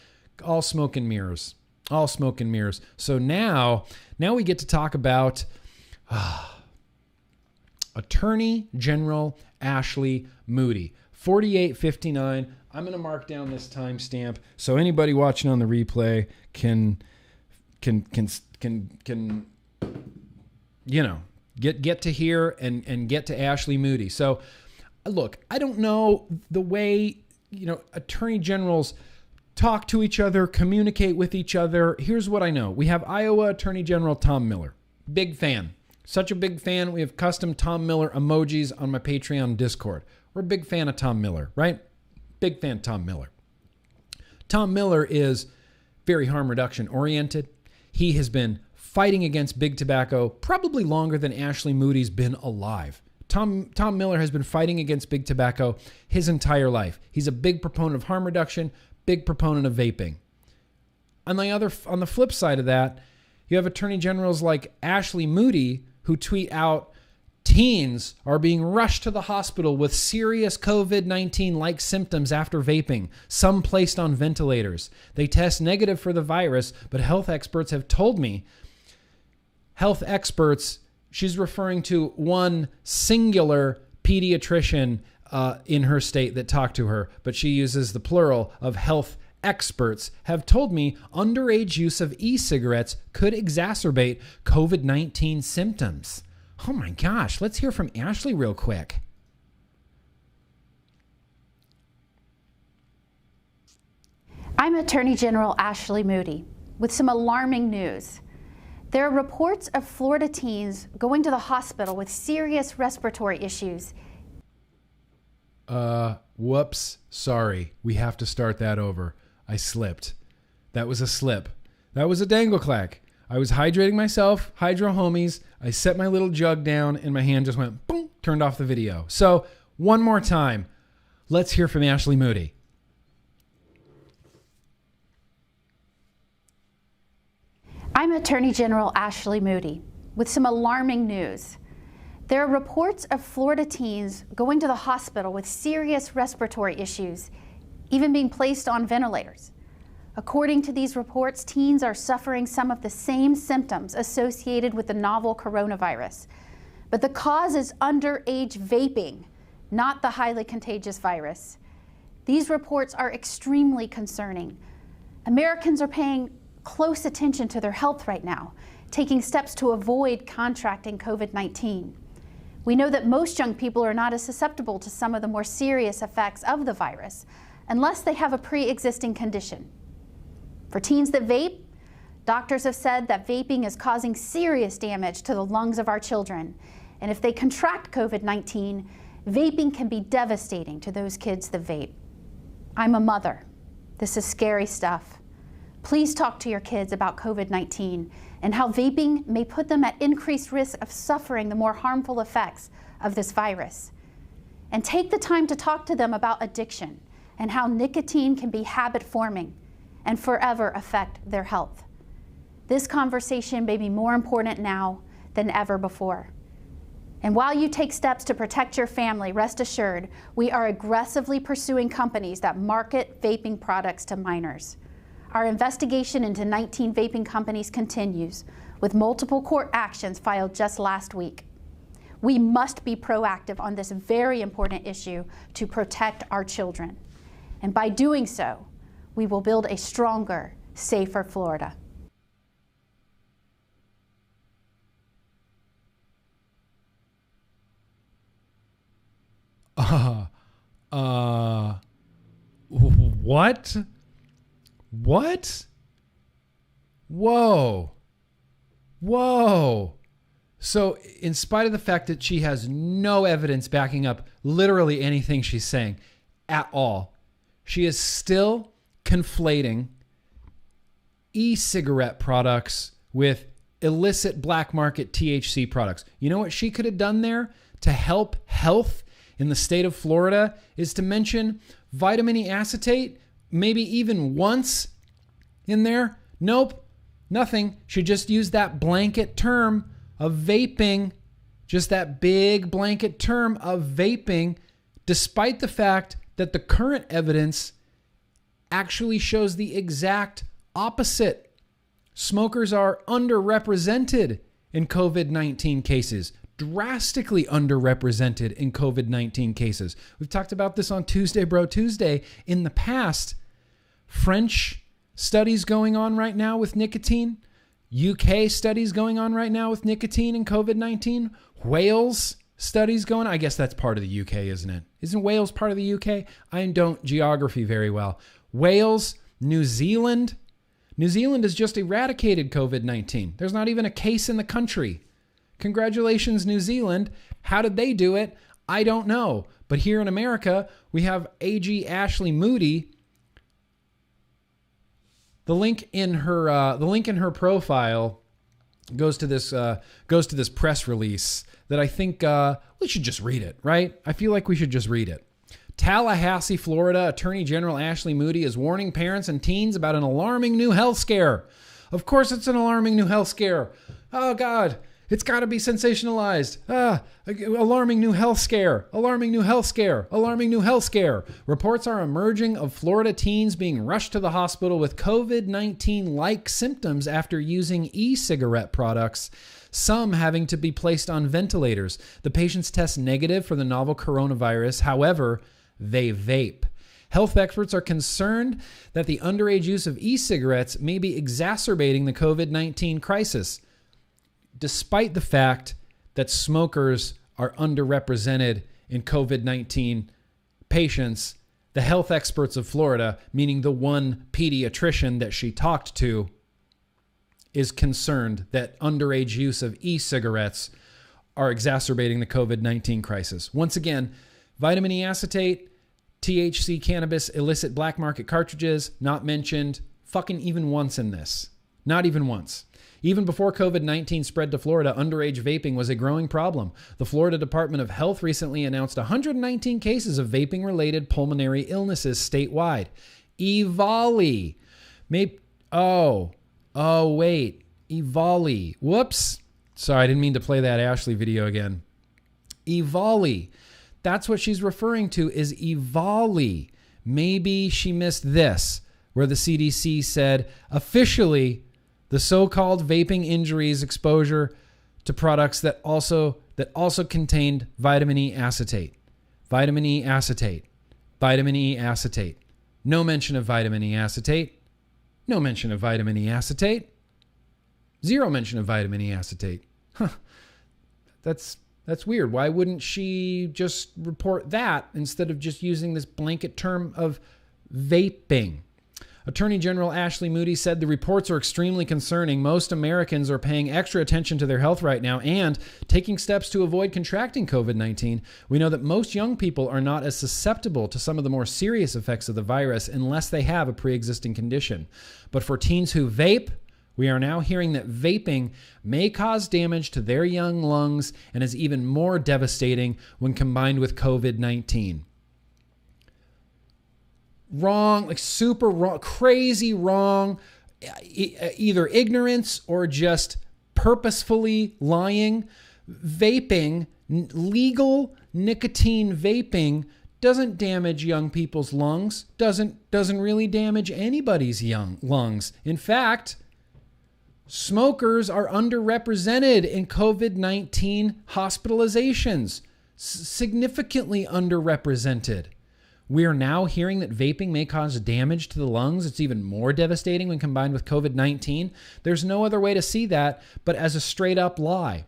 Speaker 1: All smoke and mirrors. All smoke and mirrors. So now we get to talk about Attorney General Ashley Moody. 4859. I'm going to mark down this timestamp so anybody watching on the replay can get to here and get to Ashley Moody. So look, I don't know the way, attorney generals talk to each other, communicate with each other. Here's what I know. We have Iowa Attorney General Tom Miller. Big fan. Such a big fan. We have custom Tom Miller emojis on my Patreon Discord. We're a big fan of Tom Miller, right? Big fan of Tom Miller. Tom Miller is very harm reduction oriented. He has been fighting against big tobacco probably longer than Ashley Moody's been alive. Tom Miller has been fighting against big tobacco his entire life. He's a big proponent of harm reduction, big proponent of vaping. On the flip side of that, you have attorney generals like Ashley Moody who tweet out, teens are being rushed to the hospital with serious COVID-19-like symptoms after vaping, some placed on ventilators. They test negative for the virus, but health experts have told me, she's referring to one singular pediatrician in her state that talked to her, but she uses the plural of health experts, have told me underage use of e-cigarettes could exacerbate COVID-19 symptoms. Oh my gosh, let's hear from Ashley real quick.
Speaker 3: I'm Attorney General Ashley Moody with some alarming news. There are reports of Florida teens going to the hospital with serious respiratory issues.
Speaker 1: Whoops, sorry. We have to start that over. I slipped. That was a slip. That was a dangle clack. I was hydrating myself, hydro homies. I set my little jug down and my hand just went boom, turned off the video. So one more time, let's hear from Ashley Moody.
Speaker 3: I'm Attorney General Ashley Moody with some alarming news. There are reports of Florida teens going to the hospital with serious respiratory issues, even being placed on ventilators. According to these reports, teens are suffering some of the same symptoms associated with the novel coronavirus. But the cause is underage vaping, not the highly contagious virus. These reports are extremely concerning. Americans are paying close attention to their health right now, taking steps to avoid contracting COVID-19. We know that most young people are not as susceptible to some of the more serious effects of the virus unless they have a pre-existing condition. For teens that vape, doctors have said that vaping is causing serious damage to the lungs of our children. And if they contract COVID-19, vaping can be devastating to those kids that vape. I'm a mother. This is scary stuff. Please talk to your kids about COVID-19 and how vaping may put them at increased risk of suffering the more harmful effects of this virus. And take the time to talk to them about addiction and how nicotine can be habit-forming and forever affect their health. This conversation may be more important now than ever before. And while you take steps to protect your family, rest assured, we are aggressively pursuing companies that market vaping products to minors. Our investigation into 19 vaping companies continues, with multiple court actions filed just last week. We must be proactive on this very important issue to protect our children. And by doing so, we will build a stronger, safer Florida.
Speaker 1: What? What? Whoa. Whoa. So in spite of the fact that she has no evidence backing up literally anything she's saying at all, she is still conflating e-cigarette products with illicit black market THC products. You know what she could have done there to help health in the state of Florida is to mention vitamin E acetate, maybe even once in there. Nope, nothing. She just used that blanket term of vaping, just that big blanket term of vaping, despite the fact that the current evidence actually shows the exact opposite. Smokers are underrepresented in COVID-19 cases, drastically underrepresented in COVID-19 cases. We've talked about this on Tuesday Bro Tuesday in the past. French studies going on right now with nicotine. UK studies going on right now with nicotine and COVID-19. Wales studies going on. I guess that's part of the UK, isn't it? Isn't Wales part of the UK? I don't geography very well. Wales, New Zealand. New Zealand has just eradicated COVID-19. There's not even a case in the country. Congratulations, New Zealand. How did they do it? I don't know. But here in America, we have AG Ashley Moody. The link in her profile goes to this press release that I think we should just read it, right? I feel like we should just read it. Tallahassee, Florida, Attorney General Ashley Moody is warning parents and teens about an alarming new health scare. Of course it's an alarming new health scare. Oh, God. It's got to be sensationalized. Alarming new health scare. Alarming new health scare. Alarming new health scare. Reports are emerging of Florida teens being rushed to the hospital with COVID-19-like symptoms after using e-cigarette products, some having to be placed on ventilators. The patients test negative for the novel coronavirus. However, they vape. Health experts are concerned that the underage use of e-cigarettes may be exacerbating the COVID-19 crisis, despite the fact that smokers are underrepresented in COVID-19 patients. The health experts of Florida, meaning the one pediatrician that she talked to, is concerned that underage use of e-cigarettes are exacerbating the COVID-19 crisis. Once again, vitamin E acetate, THC cannabis, illicit black market cartridges, not mentioned fucking even once in this. Not even once. Even before COVID-19 spread to Florida, underage vaping was a growing problem. The Florida Department of Health recently announced 119 cases of vaping-related pulmonary illnesses statewide. EVALI. Wait. EVALI. Whoops. Sorry, I didn't mean to play that Ashley video again. EVALI. That's what she's referring to is EVALI. Maybe she missed this, where the CDC said officially the so-called vaping injuries exposure to products that also contained vitamin E acetate. Vitamin E acetate. Vitamin E acetate. No mention of vitamin E acetate. No mention of vitamin E acetate. Zero mention of vitamin E acetate. Huh. That's weird. Why wouldn't she just report that instead of just using this blanket term of vaping? Attorney General Ashley Moody said the reports are extremely concerning. Most Americans are paying extra attention to their health right now and taking steps to avoid contracting COVID-19. We know that most young people are not as susceptible to some of the more serious effects of the virus unless they have a pre-existing condition. But for teens who vape, we are now hearing that vaping may cause damage to their young lungs and is even more devastating when combined with COVID-19. Wrong, like super wrong, crazy wrong, either ignorance or just purposefully lying. Vaping, legal nicotine vaping doesn't damage young people's lungs, doesn't really damage anybody's young lungs. In fact, smokers are underrepresented in COVID-19 hospitalizations, significantly underrepresented. We are now hearing that vaping may cause damage to the lungs. It's even more devastating when combined with COVID-19. There's no other way to see that but as a straight up lie.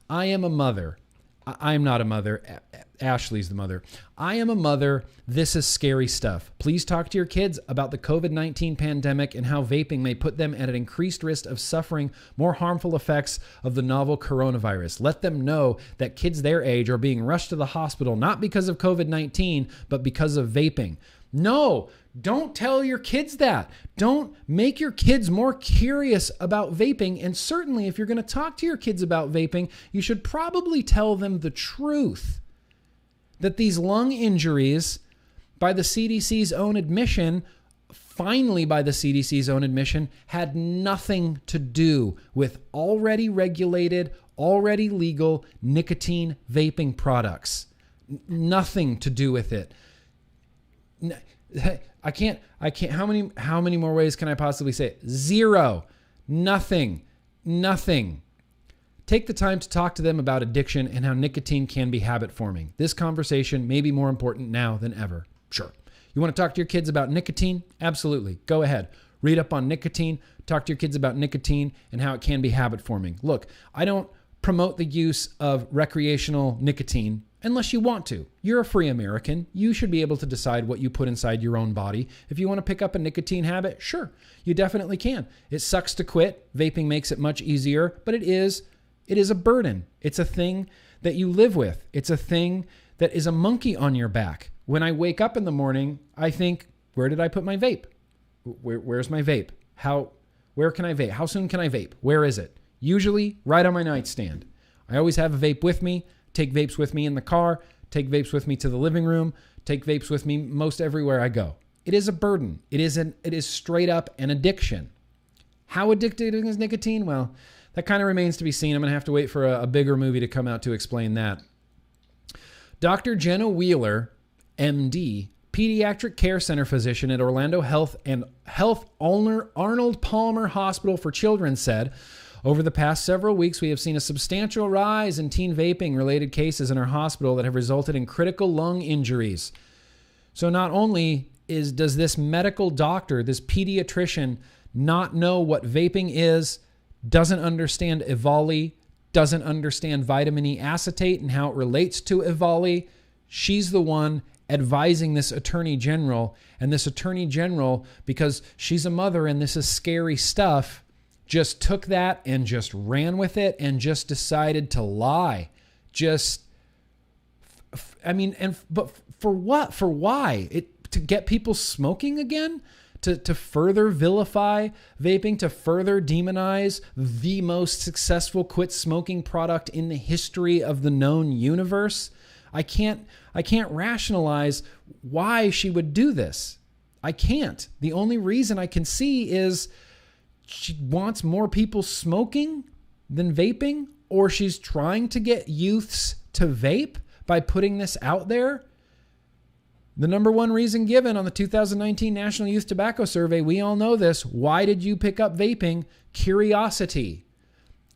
Speaker 1: I am a mother. I'm not a mother. Ashley's the mother. I am a mother. This is scary stuff. Please talk to your kids about the COVID-19 pandemic and how vaping may put them at an increased risk of suffering more harmful effects of the novel coronavirus. Let them know that kids their age are being rushed to the hospital not because of COVID-19, but because of vaping. No, don't tell your kids that. Don't make your kids more curious about vaping. And certainly, if you're going to talk to your kids about vaping, you should probably tell them the truth. That these lung injuries, by the CDC's own admission, finally by the CDC's own admission, had nothing to do with already regulated, already legal nicotine vaping products. Nothing to do with it. I can't, how many more ways can I possibly say it? Zero. Nothing. Take the time to talk to them about addiction and how nicotine can be habit forming. This conversation may be more important now than ever. Sure. You want to talk to your kids about nicotine? Absolutely. Go ahead. Read up on nicotine. Talk to your kids about nicotine and how it can be habit forming. Look, I don't promote the use of recreational nicotine unless you want to. You're a free American. You should be able to decide what you put inside your own body. If you want to pick up a nicotine habit, sure, you definitely can. It sucks to quit. Vaping makes it much easier, but it is a burden. It's a thing that you live with. It's a thing that is a monkey on your back. When I wake up in the morning, I think, where did I put my vape? Where's my vape? Where can I vape? How soon can I vape? Where is it? Usually right on my nightstand. I always have a vape with me. Take vapes with me in the car, take vapes with me to the living room, take vapes with me most everywhere I go. It is a burden. It is straight up an addiction. How addicting is nicotine? Well, that kind of remains to be seen. I'm going to have to wait for a bigger movie to come out to explain that. Dr. Jenna Wheeler, MD, pediatric care center physician at Orlando Health and Arnold Palmer Hospital for Children said, over the past several weeks, we have seen a substantial rise in teen vaping-related cases in our hospital that have resulted in critical lung injuries. So not only does this medical doctor, this pediatrician, not know what vaping is, doesn't understand EVOLI, doesn't understand vitamin E acetate and how it relates to EVOLI, she's the one advising this attorney general. And this attorney general, because she's a mother and this is scary stuff, just took that and just ran with it and just decided to lie. But for what? For why? To get people smoking again? To further vilify vaping, to further demonize the most successful quit smoking product in the history of the known universe? I can't rationalize why she would do this. I can't. The only reason I can see is she wants more people smoking than vaping, or she's trying to get youths to vape by putting this out there. The number one reason given on the 2019 National Youth Tobacco Survey, we all know this. Why did you pick up vaping? Curiosity.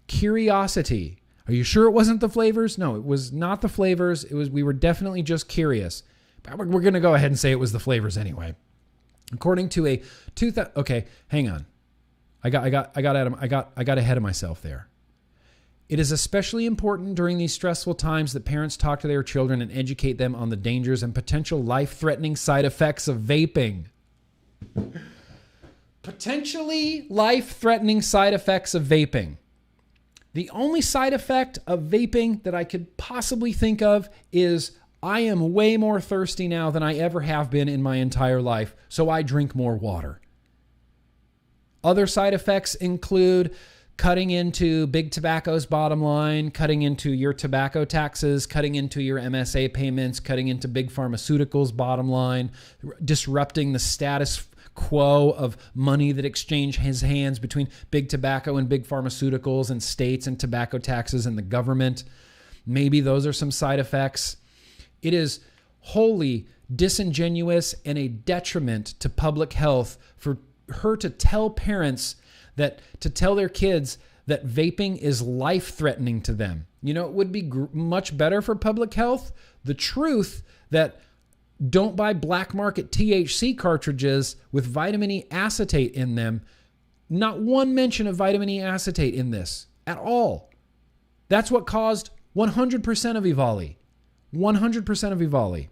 Speaker 1: Curiosity. Are you sure it wasn't the flavors? No, it was not the flavors. We were definitely just curious. But we're going to go ahead and say it was the flavors anyway. According to a okay, hang on. I got ahead of myself there. It is especially important during these stressful times that parents talk to their children and educate them on the dangers and potential life-threatening side effects of vaping. Potentially life-threatening side effects of vaping. The only side effect of vaping that I could possibly think of is I am way more thirsty now than I ever have been in my entire life, so I drink more water. Other side effects include cutting into Big Tobacco's bottom line, cutting into your tobacco taxes, cutting into your MSA payments, cutting into Big Pharmaceuticals' bottom line, disrupting the status quo of money that exchanges hands between Big Tobacco and Big Pharmaceuticals and states and tobacco taxes and the government. Maybe those are some side effects. It is wholly disingenuous and a detriment to public health for her to tell parents to tell their kids that vaping is life-threatening to them. You know, it would be much better for public health. The truth that don't buy black market THC cartridges with vitamin E acetate in them. Not one mention of vitamin E acetate in this at all. That's what caused 100% of EVALI. 100% of EVALI.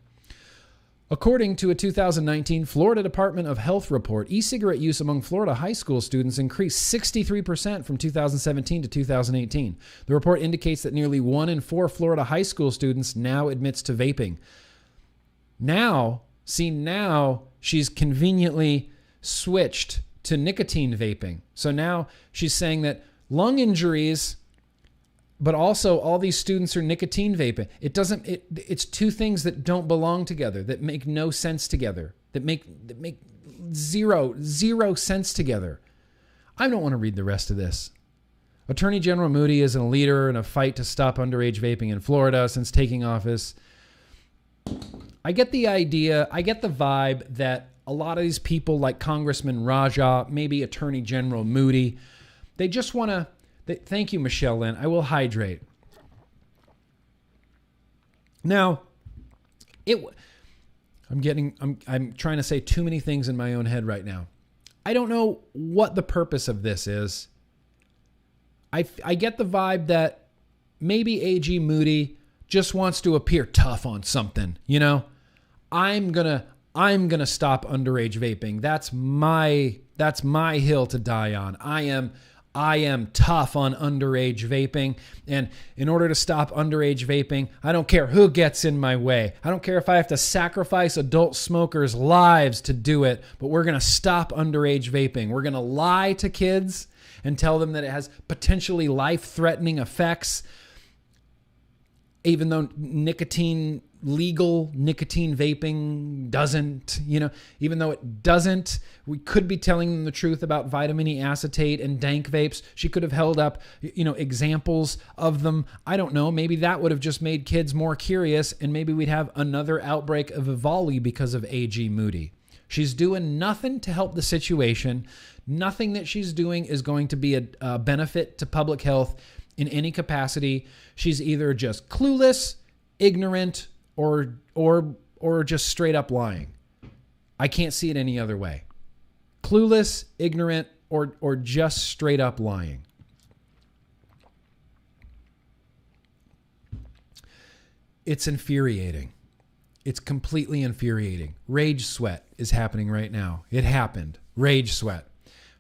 Speaker 1: According to a 2019 Florida Department of Health report, e-cigarette use among Florida high school students increased 63% from 2017 to 2018. The report indicates that nearly 1 in 4 Florida high school students now admits to vaping. Now she's conveniently switched to nicotine vaping. So now she's saying that lung injuries, but also all these students are nicotine vaping. It's two things that don't belong together, that make no sense together, that make zero sense together. I don't want to read the rest of this. Attorney General Moody is a leader in a fight to stop underage vaping in Florida since taking office. I get the idea, I get the vibe that a lot of these people like Congressman Raja, maybe Attorney General Moody, they just want to... Thank you, Michelle Lynn. I will hydrate. Now, I'm trying to say too many things in my own head right now. I don't know what the purpose of this is. I get the vibe that maybe AG Moody just wants to appear tough on something, you know? I'm gonna stop underage vaping. That's my hill to die on. I am tough on underage vaping, and in order to stop underage vaping, I don't care who gets in my way. I don't care if I have to sacrifice adult smokers' lives to do it, but we're going to stop underage vaping. We're going to lie to kids and tell them that it has potentially life-threatening effects, even though legal nicotine vaping doesn't, even though it doesn't. We could be telling them the truth about vitamin E acetate and dank vapes. She could have held up, examples of them. I don't know. Maybe that would have just made kids more curious, and maybe we'd have another outbreak of EVALI because of AG Moody. She's doing nothing to help the situation. Nothing that she's doing is going to be a benefit to public health in any capacity. She's either just clueless, ignorant, or just straight up lying. I can't see it any other way. Clueless, ignorant, or just straight up lying. It's infuriating. It's completely infuriating. Rage sweat is happening right now. It happened. Rage sweat.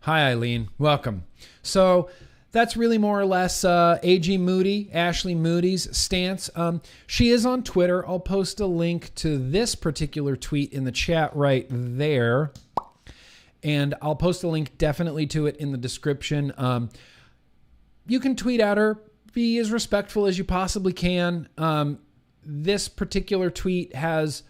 Speaker 1: Hi, Eileen. Welcome. So that's really more or less AG Moody, Ashley Moody's stance. She is on Twitter. I'll post a link to this particular tweet in the chat right there. And I'll post a link definitely to it in the description. You can tweet at her. Be as respectful as you possibly can. This particular tweet has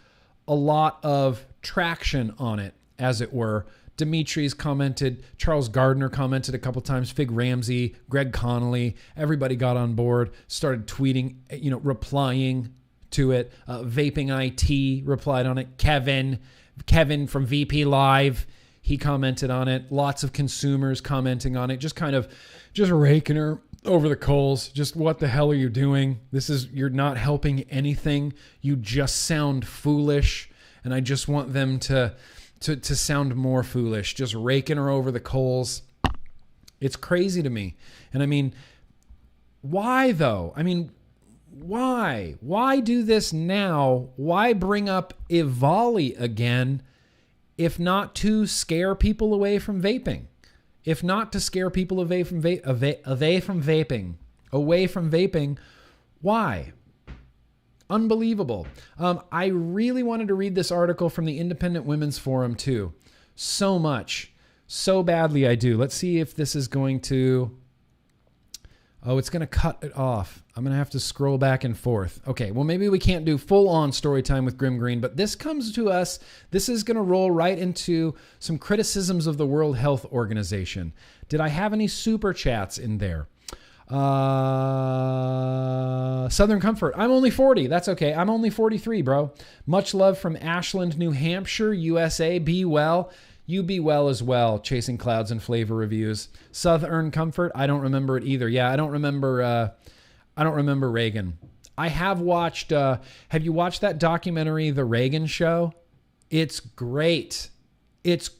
Speaker 1: a lot of traction on it, as it were. Dimitri's commented, Charles Gardner commented a couple times, Fig Ramsey, Greg Connolly, everybody got on board, started tweeting, replying to it. Vaping IT replied on it. Kevin from VP Live, he commented on it. Lots of consumers commenting on it, just raking her over the coals. Just, what the hell are you doing? You're not helping anything. You just sound foolish, and I just want them to sound more foolish, just raking her over the coals. It's crazy to me. And I mean, why though? I mean, why? Why do this now? Why bring up EVALI again, if not to scare people away from vaping? If not to scare people away from vaping, why? Unbelievable. I really wanted to read this article from the Independent Women's Forum too. So much. So badly I do. Let's see if this is going to... Oh, it's going to cut it off. I'm going to have to scroll back and forth. Okay, well, maybe we can't do full-on story time with GrimmGreen, but this comes to us. This is going to roll right into some criticisms of the World Health Organization. Did I have any super chats in there? Southern Comfort. I'm only 40. That's okay. I'm only 43, bro. Much love from Ashland, New Hampshire, USA. Be well. You be well as well. Chasing Clouds and Flavor Reviews. Southern Comfort. I don't remember it either. Yeah, I don't remember Reagan. I have watched, have you watched that documentary, The Reagan Show? It's great. It's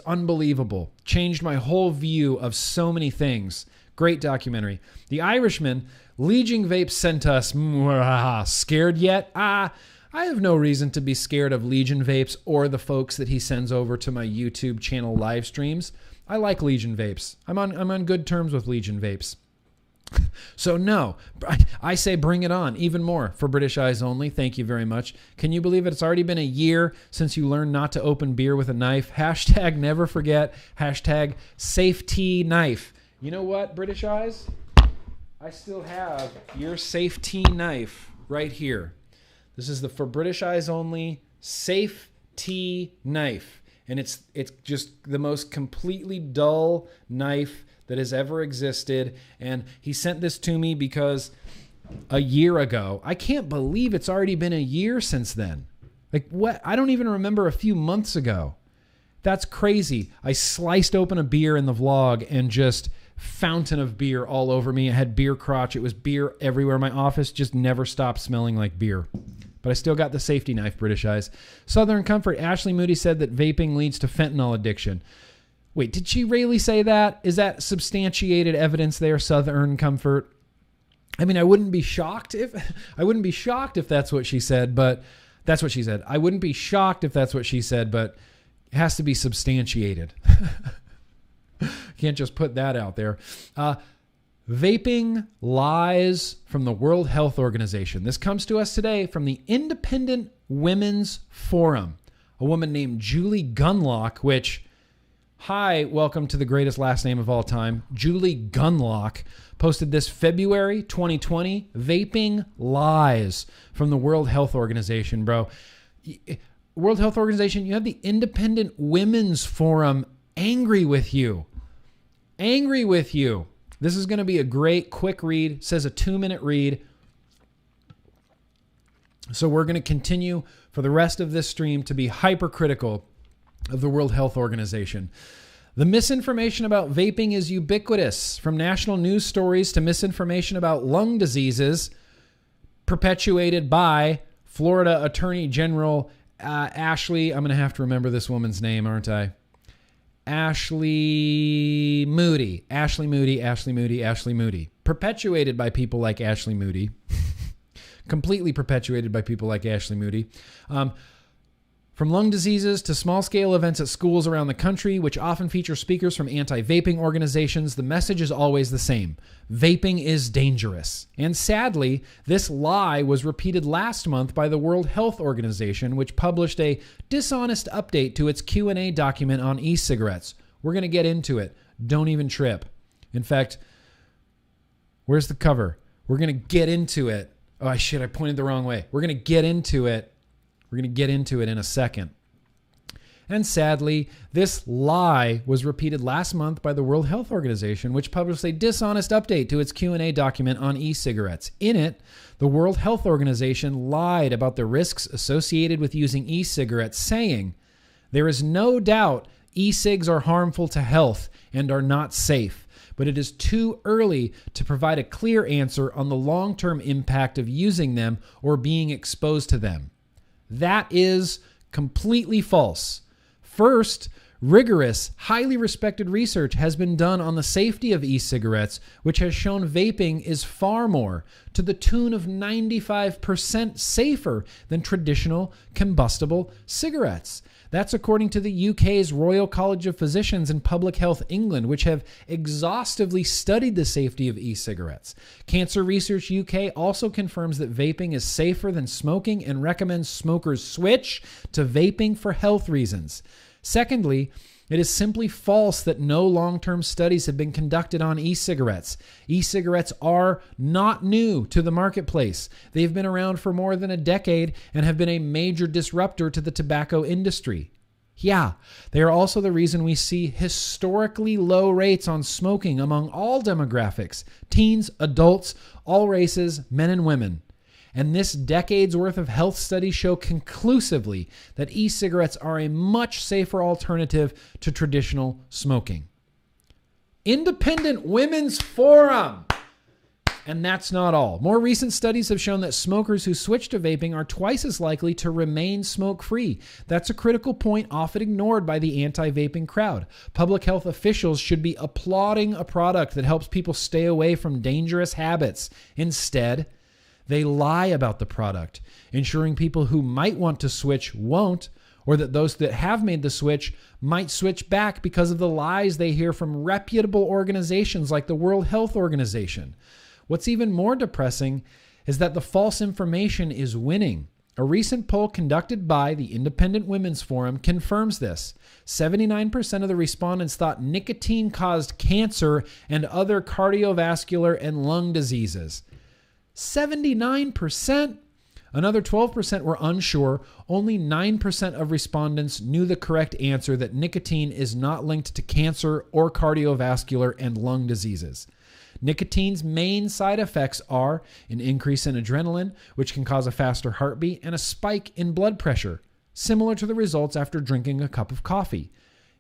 Speaker 1: unbelievable. Changed my whole view of so many things. Great documentary. The Irishman, Legion Vape sent us, scared yet? I have no reason to be scared of Legion Vapes or the folks that he sends over to my YouTube channel live streams. I like Legion Vapes. I'm on good terms with Legion Vapes. So no, I say bring it on. Even more for British Eyes Only. Thank you very much. Can you believe it? It's already been a year since you learned not to open beer with a knife. Hashtag never forget. Hashtag safety knife. You know what, British Eyes? I still have your safety knife right here. This is the For British Eyes Only safety knife. And it's just the most completely dull knife that has ever existed. And he sent this to me because a year ago, I can't believe it's already been a year since then. Like what? I don't even remember a few months ago. That's crazy. I sliced open a beer in the vlog and just fountain of beer all over me. I had beer crotch. It was beer everywhere. My office just never stopped smelling like beer. But I still got the safety knife, British Eyes. Southern Comfort, Ashley Moody said that vaping leads to fentanyl addiction. Wait, did she really say that? Is that substantiated evidence there, Southern Comfort? I mean, I wouldn't be shocked if that's what she said, but that's what she said. I wouldn't be shocked if that's what she said, but it has to be substantiated. Can't just put that out there. Vaping lies from the World Health Organization. This comes to us today from the Independent Women's Forum. A woman named Julie Gunlock, which... Hi, welcome to the greatest last name of all time. Julie Gunlock posted this February 2020. Vaping lies from the World Health Organization, bro. World Health Organization, you have the Independent Women's Forum angry with you. Angry with you. This is going to be a great quick read. It says a 2-minute read. So we're going to continue for the rest of this stream to be hypercritical of the World Health Organization. The misinformation about vaping is ubiquitous, from national news stories to misinformation about lung diseases perpetuated by Florida Attorney General Ashley. I'm going to have to remember this woman's name, aren't I? Ashley Moody. Ashley Moody, Ashley Moody, Ashley Moody. Perpetuated by people like Ashley Moody. Completely perpetuated by people like Ashley Moody. From lung diseases to small-scale events at schools around the country, which often feature speakers from anti-vaping organizations, the message is always the same. Vaping is dangerous. And sadly, this lie was repeated last month by the World Health Organization, which published a dishonest update to its Q&A document on e-cigarettes. We're going to get into it. Don't even trip. In fact, where's the cover? We're going to get into it. Oh, shit, I pointed the wrong way. We're going to get into it. We're going to get into it in a second. And sadly, this lie was repeated last month by the World Health Organization, which published a dishonest update to its Q&A document on e-cigarettes. In it, the World Health Organization lied about the risks associated with using e-cigarettes, saying, "There is no doubt e-cigs are harmful to health and are not safe, but it is too early to provide a clear answer on the long-term impact of using them or being exposed to them." That is completely false. First, rigorous, highly respected research has been done on the safety of e-cigarettes, which has shown vaping is far more, to the tune of 95% safer than traditional combustible cigarettes. That's according to the UK's Royal College of Physicians and Public Health England, which have exhaustively studied the safety of e-cigarettes. Cancer Research UK also confirms that vaping is safer than smoking and recommends smokers switch to vaping for health reasons. Secondly, it is simply false that no long-term studies have been conducted on e-cigarettes. E-cigarettes are not new to the marketplace. They've been around for more than a decade and have been a major disruptor to the tobacco industry. Yeah, they are also the reason we see historically low rates on smoking among all demographics, teens, adults, all races, men and women. And this decade's worth of health studies show conclusively that e-cigarettes are a much safer alternative to traditional smoking. Independent Women's Forum. And that's not all. More recent studies have shown that smokers who switch to vaping are twice as likely to remain smoke-free. That's a critical point often ignored by the anti-vaping crowd. Public health officials should be applauding a product that helps people stay away from dangerous habits. Instead, they lie about the product, ensuring people who might want to switch won't, or that those that have made the switch might switch back because of the lies they hear from reputable organizations like the World Health Organization. What's even more depressing is that the false information is winning. A recent poll conducted by the Independent Women's Forum confirms this. 79% of the respondents thought nicotine caused cancer and other cardiovascular and lung diseases. 79%? Another 12% were unsure. Only 9% of respondents knew the correct answer, that nicotine is not linked to cancer or cardiovascular and lung diseases. Nicotine's main side effects are an increase in adrenaline, which can cause a faster heartbeat, and a spike in blood pressure, similar to the results after drinking a cup of coffee.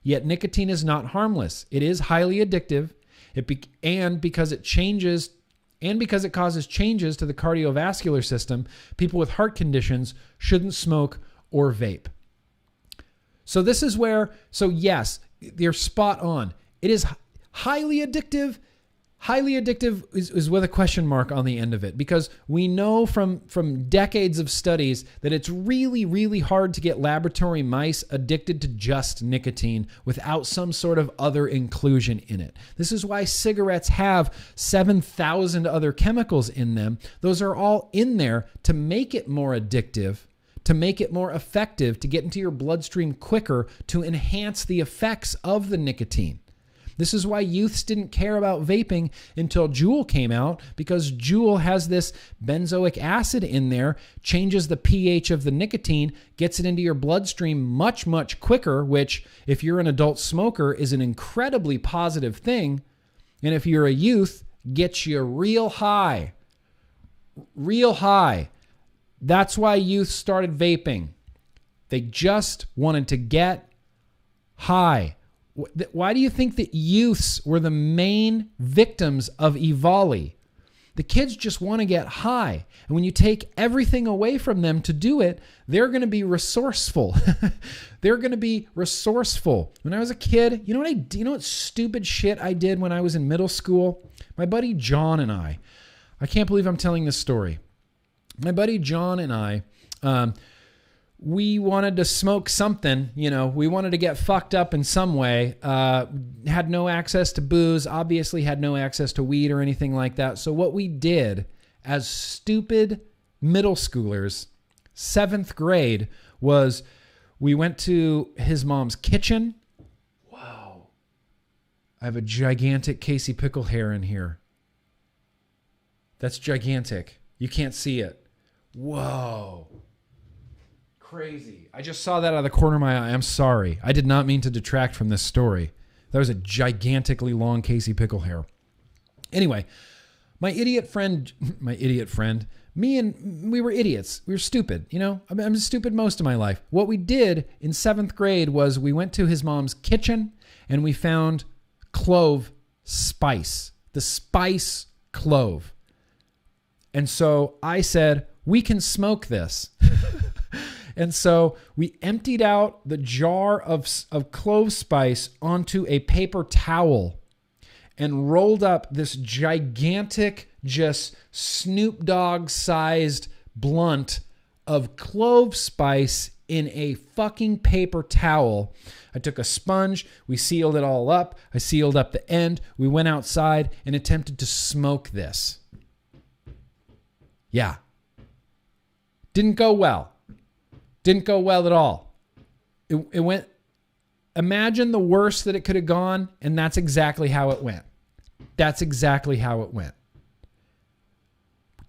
Speaker 1: Yet nicotine is not harmless. It is highly addictive, because it causes changes to the cardiovascular system, people with heart conditions shouldn't smoke or vape. So this is where, yes, you're spot on. It is highly addictive. Highly addictive is with a question mark on the end of it, because we know from decades of studies that it's really, really hard to get laboratory mice addicted to just nicotine without some sort of other inclusion in it. This is why cigarettes have 7,000 other chemicals in them. Those are all in there to make it more addictive, to make it more effective, to get into your bloodstream quicker, to enhance the effects of the nicotine. This is why youths didn't care about vaping until Juul came out, because Juul has this benzoic acid in there, changes the pH of the nicotine, gets it into your bloodstream much, much quicker, which, if you're an adult smoker, is an incredibly positive thing. And if you're a youth, gets you real high. Real high. That's why youth started vaping. They just wanted to get high. Why do you think that youths were the main victims of EVALI? The kids just want to get high. And when you take everything away from them to do it, they're going to be resourceful. They're going to be resourceful. When I was a kid, you know what stupid shit I did when I was in middle school? My buddy John and I can't believe I'm telling this story. My buddy John and I, we wanted to smoke something, we wanted to get fucked up in some way, had no access to booze, obviously had no access to weed or anything like that. So what we did as stupid middle schoolers, 7th grade, was we went to his mom's kitchen. Wow. I have a gigantic Casey Pickle hair in here. That's gigantic. You can't see it. Whoa. Crazy. I just saw that out of the corner of my eye. I'm sorry. I did not mean to detract from this story. That was a gigantically long Casey Pickle hair. Anyway, my idiot friend, we were idiots. We were stupid, I'm stupid most of my life. What we did in 7th grade was we went to his mom's kitchen and we found clove spice, the spice clove. And so I said, we can smoke this. And so we emptied out the jar of clove spice onto a paper towel and rolled up this gigantic, just Snoop Dogg sized blunt of clove spice in a fucking paper towel. I took a sponge, we sealed it all up, I sealed up the end, we went outside and attempted to smoke this. Yeah. Didn't go well. Didn't go well at all. It went, imagine the worst that it could have gone, and that's exactly how it went. That's exactly how it went.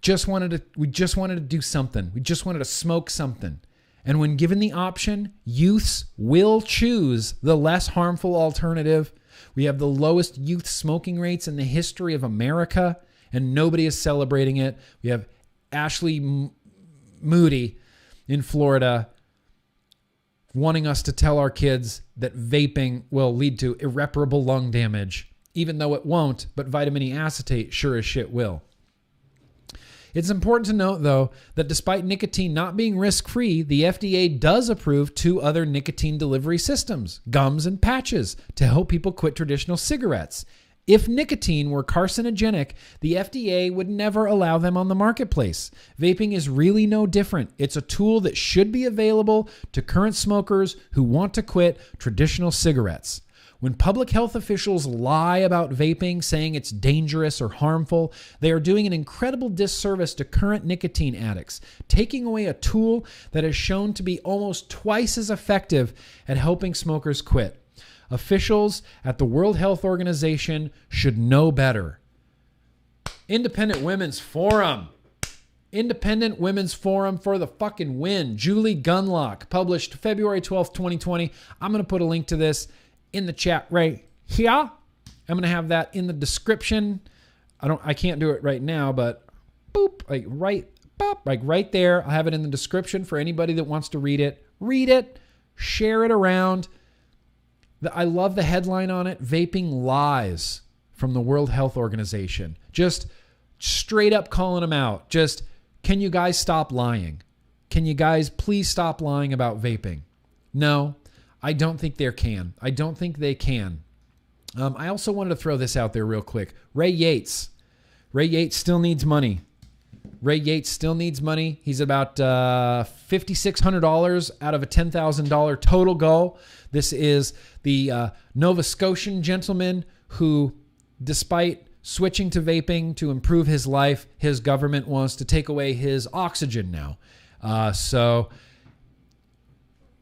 Speaker 1: We just wanted to do something. We just wanted to smoke something. And when given the option, youths will choose the less harmful alternative. We have the lowest youth smoking rates in the history of America, and nobody is celebrating it. We have Ashley Moody in Florida wanting us to tell our kids that vaping will lead to irreparable lung damage, even though it won't, but vitamin E acetate sure as shit will. It's important to note, though, that despite nicotine not being risk-free, the FDA does approve 2 other nicotine delivery systems, gums and patches, to help people quit traditional cigarettes. If nicotine were carcinogenic, the FDA would never allow them on the marketplace. Vaping is really no different. It's a tool that should be available to current smokers who want to quit traditional cigarettes. When public health officials lie about vaping, saying it's dangerous or harmful, they are doing an incredible disservice to current nicotine addicts, taking away a tool that is shown to be almost twice as effective at helping smokers quit. Officials at the World Health Organization should know better. Independent Women's Forum. Independent Women's Forum for the fucking win. Julie Gunlock, published February 12th, 2020. I'm going to put a link to this in the chat right here. I'm going to have that in the description. I can't do it right now, but boop, like right there. I'll have it in the description for anybody that wants to read it. Read it, share it around. I love the headline on it, Vaping Lies from the World Health Organization. Just straight up calling them out. Just, can you guys stop lying? Can you guys please stop lying about vaping? No, I don't think they can. I don't think they can. I also wanted to throw this out there real quick. Rey Yeates. Rey Yeates still needs money. Rey Yeates still needs money. He's about $5,600 out of a $10,000 total goal. This is the Nova Scotian gentleman who, despite switching to vaping to improve his life, his government wants to take away his oxygen now. So,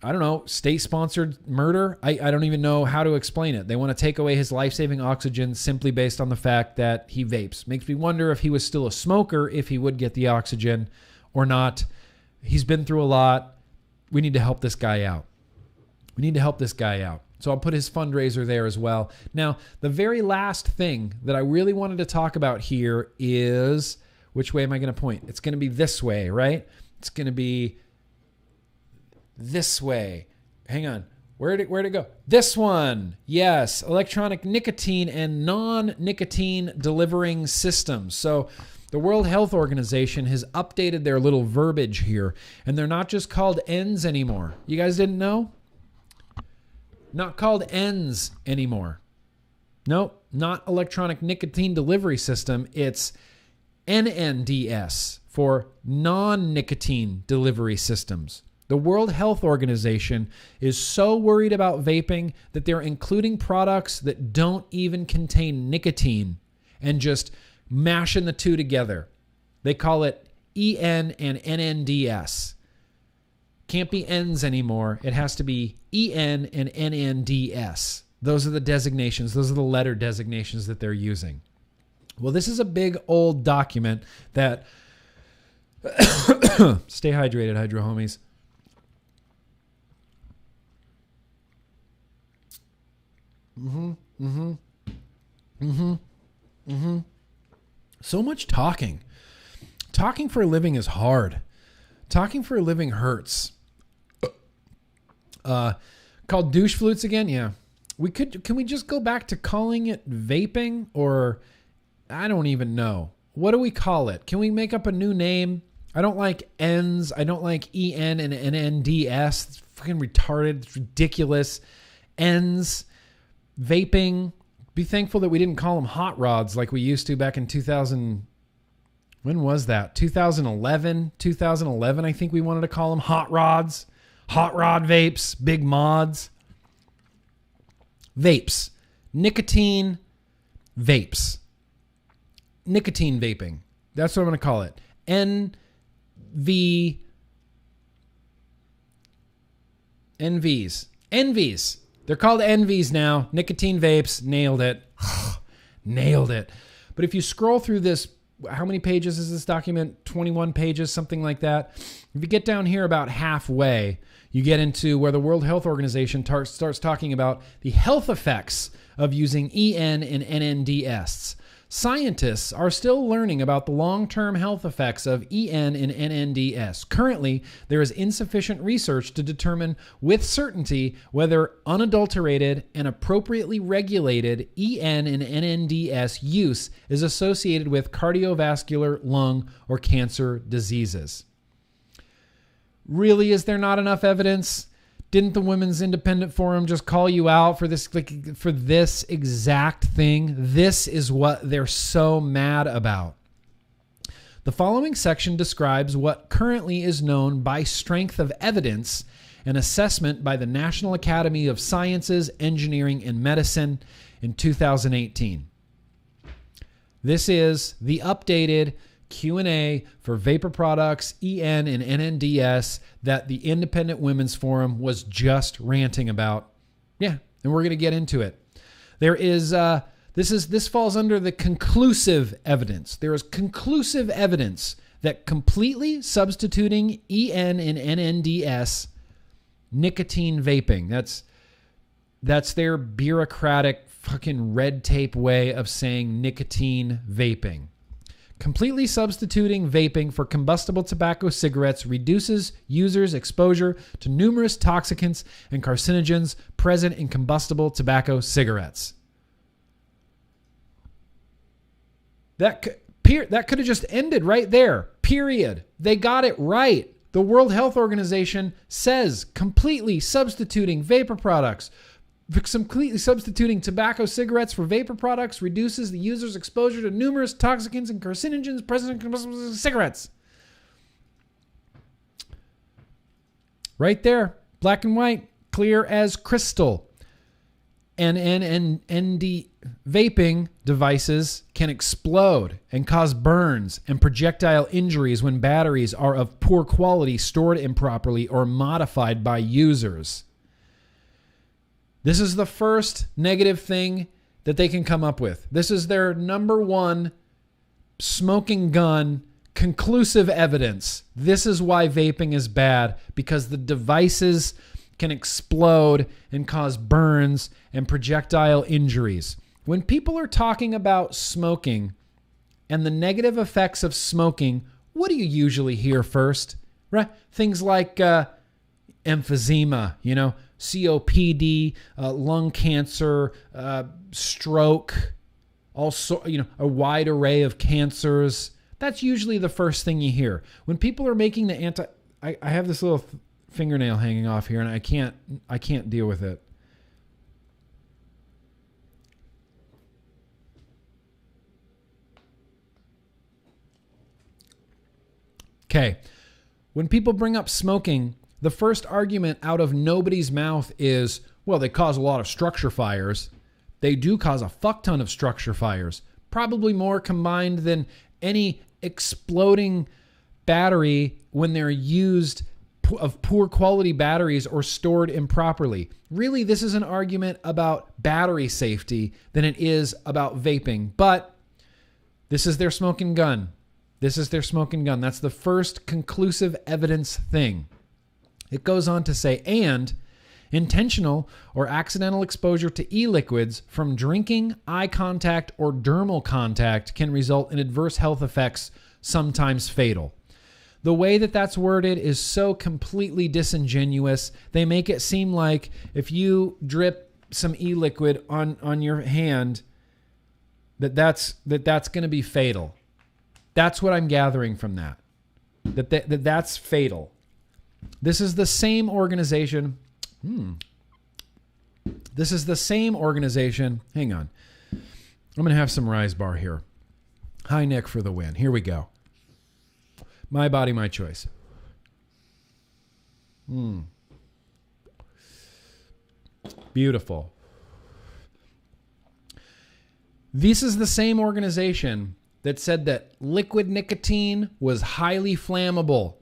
Speaker 1: I don't know, state-sponsored murder? I don't even know how to explain it. They want to take away his life-saving oxygen simply based on the fact that he vapes. Makes me wonder if he was still a smoker, if he would get the oxygen or not. He's been through a lot. We need to help this guy out. So I'll put his fundraiser there as well. Now, the very last thing that I really wanted to talk about here is, which way am I going to point? It's going to be this way, right? It's going to be this way. Hang on. Where'd it go? This one. Yes. Electronic nicotine and non-nicotine delivering systems. So the World Health Organization has updated their little verbiage here, and they're not just called ENDS anymore. You guys didn't know? Not called ENDS anymore. Nope, not electronic nicotine delivery system. It's NNDS for non-nicotine delivery systems. The World Health Organization is so worried about vaping that they're including products that don't even contain nicotine and just mashing the two together. They call it EN and NNDS. Can't be ENDS anymore. It has to be EN and NNDS. Those are the designations. Those are the letter designations that they're using. Well, this is a big old document that stay hydrated, hydro homies. So much talking. Talking for a living is hard. Talking for a living hurts. Called douche flutes again? Yeah. Can we just go back to calling it vaping? Or I don't even know. What do we call it? Can we make up a new name? I don't like ENDS. I don't like EN and NNDS. It's fucking retarded. It's ridiculous. ENDS. Vaping. Be thankful that we didn't call them hot rods like we used to back in 2000. When was that? 2011? 2011, I think we wanted to call them hot rods. Hot rod vapes. Big mods. Vapes. Nicotine vapes. Nicotine vaping. That's what I'm going to call it. NVs. They're called NVs now. Nicotine vapes. Nailed it. Nailed it. But if you scroll through this, how many pages is this document? 21 pages, something like that. If you get down here about halfway, you get into where the World Health Organization starts talking about the health effects of using EN and NNDS. Scientists are still learning about the long-term health effects of EN and NNDS. Currently, there is insufficient research to determine with certainty whether unadulterated and appropriately regulated EN and NNDS use is associated with cardiovascular, lung, or cancer diseases. Really, is there not enough evidence? Didn't the Women's Independent Forum just call you out for this, for this exact thing? This is what they're so mad about. The following section describes what currently is known by strength of evidence, an assessment by the National Academy of Sciences, Engineering, and Medicine in 2018. This is the updated Q&A for vapor products, EN and NNDS that the Independent Women's Forum was just ranting about. Yeah, and we're going to get into it. There is this falls under the conclusive evidence. There is conclusive evidence that completely substituting EN and NNDS nicotine vaping. That's their bureaucratic fucking red tape way of saying nicotine vaping. Completely substituting vaping for combustible tobacco cigarettes reduces users' exposure to numerous toxicants and carcinogens present in combustible tobacco cigarettes. That could have just ended right there. Period. They got it right. The World Health Organization says completely substituting vapor products, completely substituting tobacco cigarettes for vapor products reduces the user's exposure to numerous toxicants and carcinogens present in combustible cigarettes. Right there, black and white, clear as crystal. ND vaping devices can explode and cause burns and projectile injuries when batteries are of poor quality, stored improperly, or modified by users. This is the first negative thing that they can come up with. This is their number one smoking gun, conclusive evidence. This is why vaping is bad, because the devices can explode and cause burns and projectile injuries. When people are talking about smoking and the negative effects of smoking, what do you usually hear first? Right? Things like emphysema, COPD, lung cancer, stroke, also, a wide array of cancers. That's usually the first thing you hear. When people are making the I have this little fingernail hanging off here and I can't deal with it. Okay. When people bring up smoking, the first argument out of nobody's mouth is, well, they cause a lot of structure fires. They do cause a fuck ton of structure fires, probably more combined than any exploding battery when they're used of poor quality batteries or stored improperly. Really, this is an argument about battery safety than it is about vaping, but this is their smoking gun. This is their smoking gun. That's the first conclusive evidence thing. It goes on to say, and intentional or accidental exposure to e-liquids from drinking, eye contact, or dermal contact can result in adverse health effects, sometimes fatal. The way that that's worded is so completely disingenuous. They make it seem like if you drip some e-liquid on your hand, that's going to be fatal. That's what I'm gathering from that. That's fatal. This is the same organization. This is the same organization. Hang on. I'm going to have some Rise Bar here. High neck for the win. Here we go. My body, my choice. Beautiful. This is the same organization that said that liquid nicotine was highly flammable.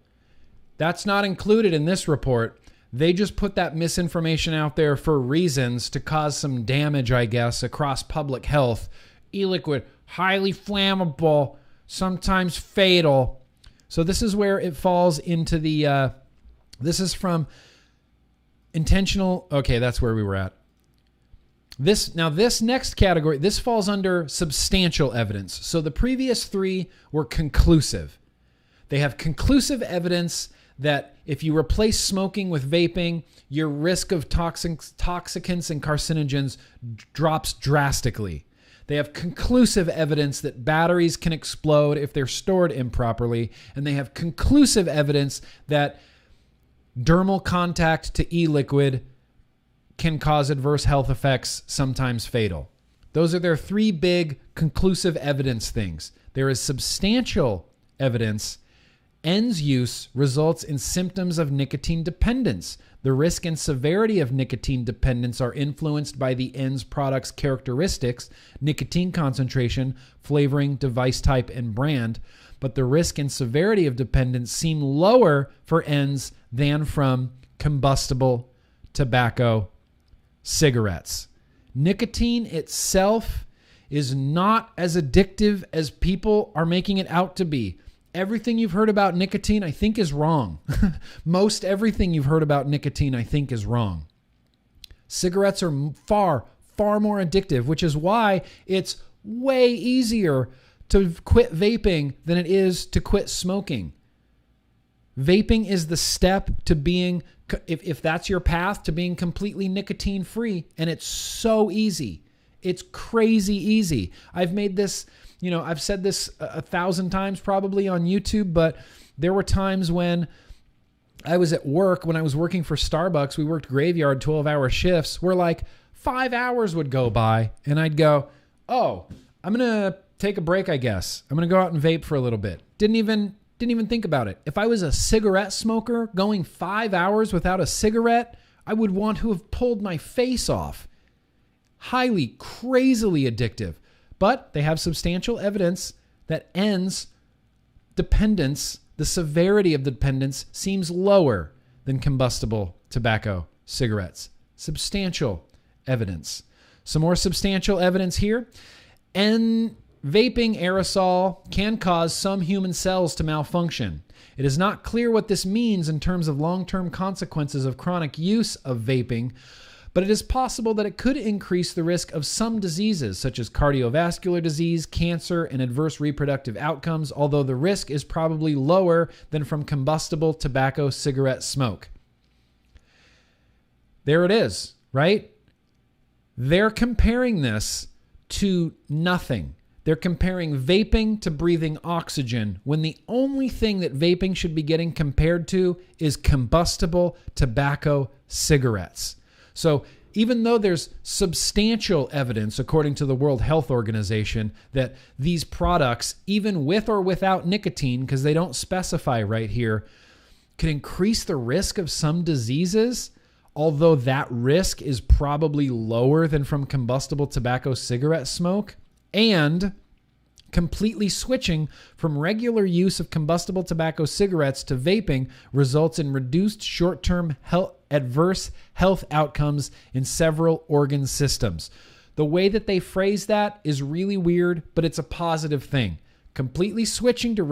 Speaker 1: That's not included in this report. They just put that misinformation out there for reasons to cause some damage, I guess, across public health. E-liquid, highly flammable, sometimes fatal. So this is where it falls into the, this is from intentional, okay, that's where we were at. This next category, this falls under substantial evidence. So the previous three were conclusive. They have conclusive evidence that if you replace smoking with vaping, your risk of toxicants and carcinogens drops drastically. They have conclusive evidence that batteries can explode if they're stored improperly, and they have conclusive evidence that dermal contact to e-liquid can cause adverse health effects, sometimes fatal. Those are their three big conclusive evidence things. There is substantial evidence. ENDS use results in symptoms of nicotine dependence. The risk and severity of nicotine dependence are influenced by the ENDS product's characteristics, nicotine concentration, flavoring, device type, and brand. But the risk and severity of dependence seem lower for ENDS than from combustible tobacco cigarettes. Nicotine itself is not as addictive as people are making it out to be. Everything you've heard about nicotine, I think, is wrong. Most everything you've heard about nicotine, I think, is wrong. Cigarettes are far, far more addictive, which is why it's way easier to quit vaping than it is to quit smoking. Vaping is the step to being, if that's your path, to being completely nicotine free. And it's so easy. It's crazy easy. I've made this, I've said this 1,000 times probably on YouTube, but there were times when I was at work, when I was working for Starbucks, we worked graveyard 12-hour shifts, where like 5 hours would go by and I'd go, oh, I'm going to take a break, I guess. I'm going to go out and vape for a little bit. Didn't even think about it. If I was a cigarette smoker going 5 hours without a cigarette, I would want to have pulled my face off. Highly, crazily addictive. But they have substantial evidence that ENDS dependence, the severity of the dependence, seems lower than combustible tobacco cigarettes. Substantial evidence. Some more substantial evidence here. Vaping aerosol can cause some human cells to malfunction. It is not clear what this means in terms of long-term consequences of chronic use of vaping, but it is possible that it could increase the risk of some diseases, such as cardiovascular disease, cancer, and adverse reproductive outcomes, although the risk is probably lower than from combustible tobacco cigarette smoke. There it is, right? They're comparing this to nothing. They're comparing vaping to breathing oxygen, when the only thing that vaping should be getting compared to is combustible tobacco cigarettes. So even though there's substantial evidence, according to the World Health Organization, that these products, even with or without nicotine, because they don't specify right here, could increase the risk of some diseases, although that risk is probably lower than from combustible tobacco cigarette smoke, and completely switching from regular use of combustible tobacco cigarettes to vaping results in reduced short-term adverse health outcomes in several organ systems. The way that they phrase that is really weird, but it's a positive thing. Completely switching from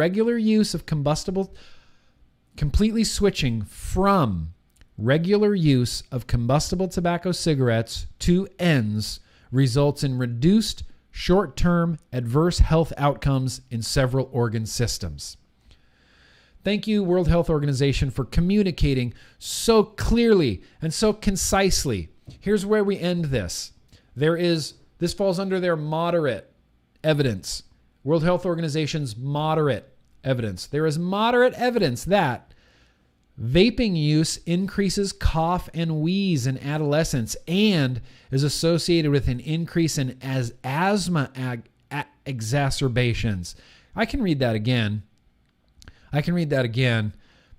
Speaker 1: regular use of combustible tobacco cigarettes to ENDS results in reduced short-term adverse health outcomes in several organ systems. Thank you, World Health Organization, for communicating so clearly and so concisely. Here's where we end this. This falls under their moderate evidence. World Health Organization's moderate evidence. There is moderate evidence that vaping use increases cough and wheeze in adolescents and is associated with an increase in asthma exacerbations. I can read that again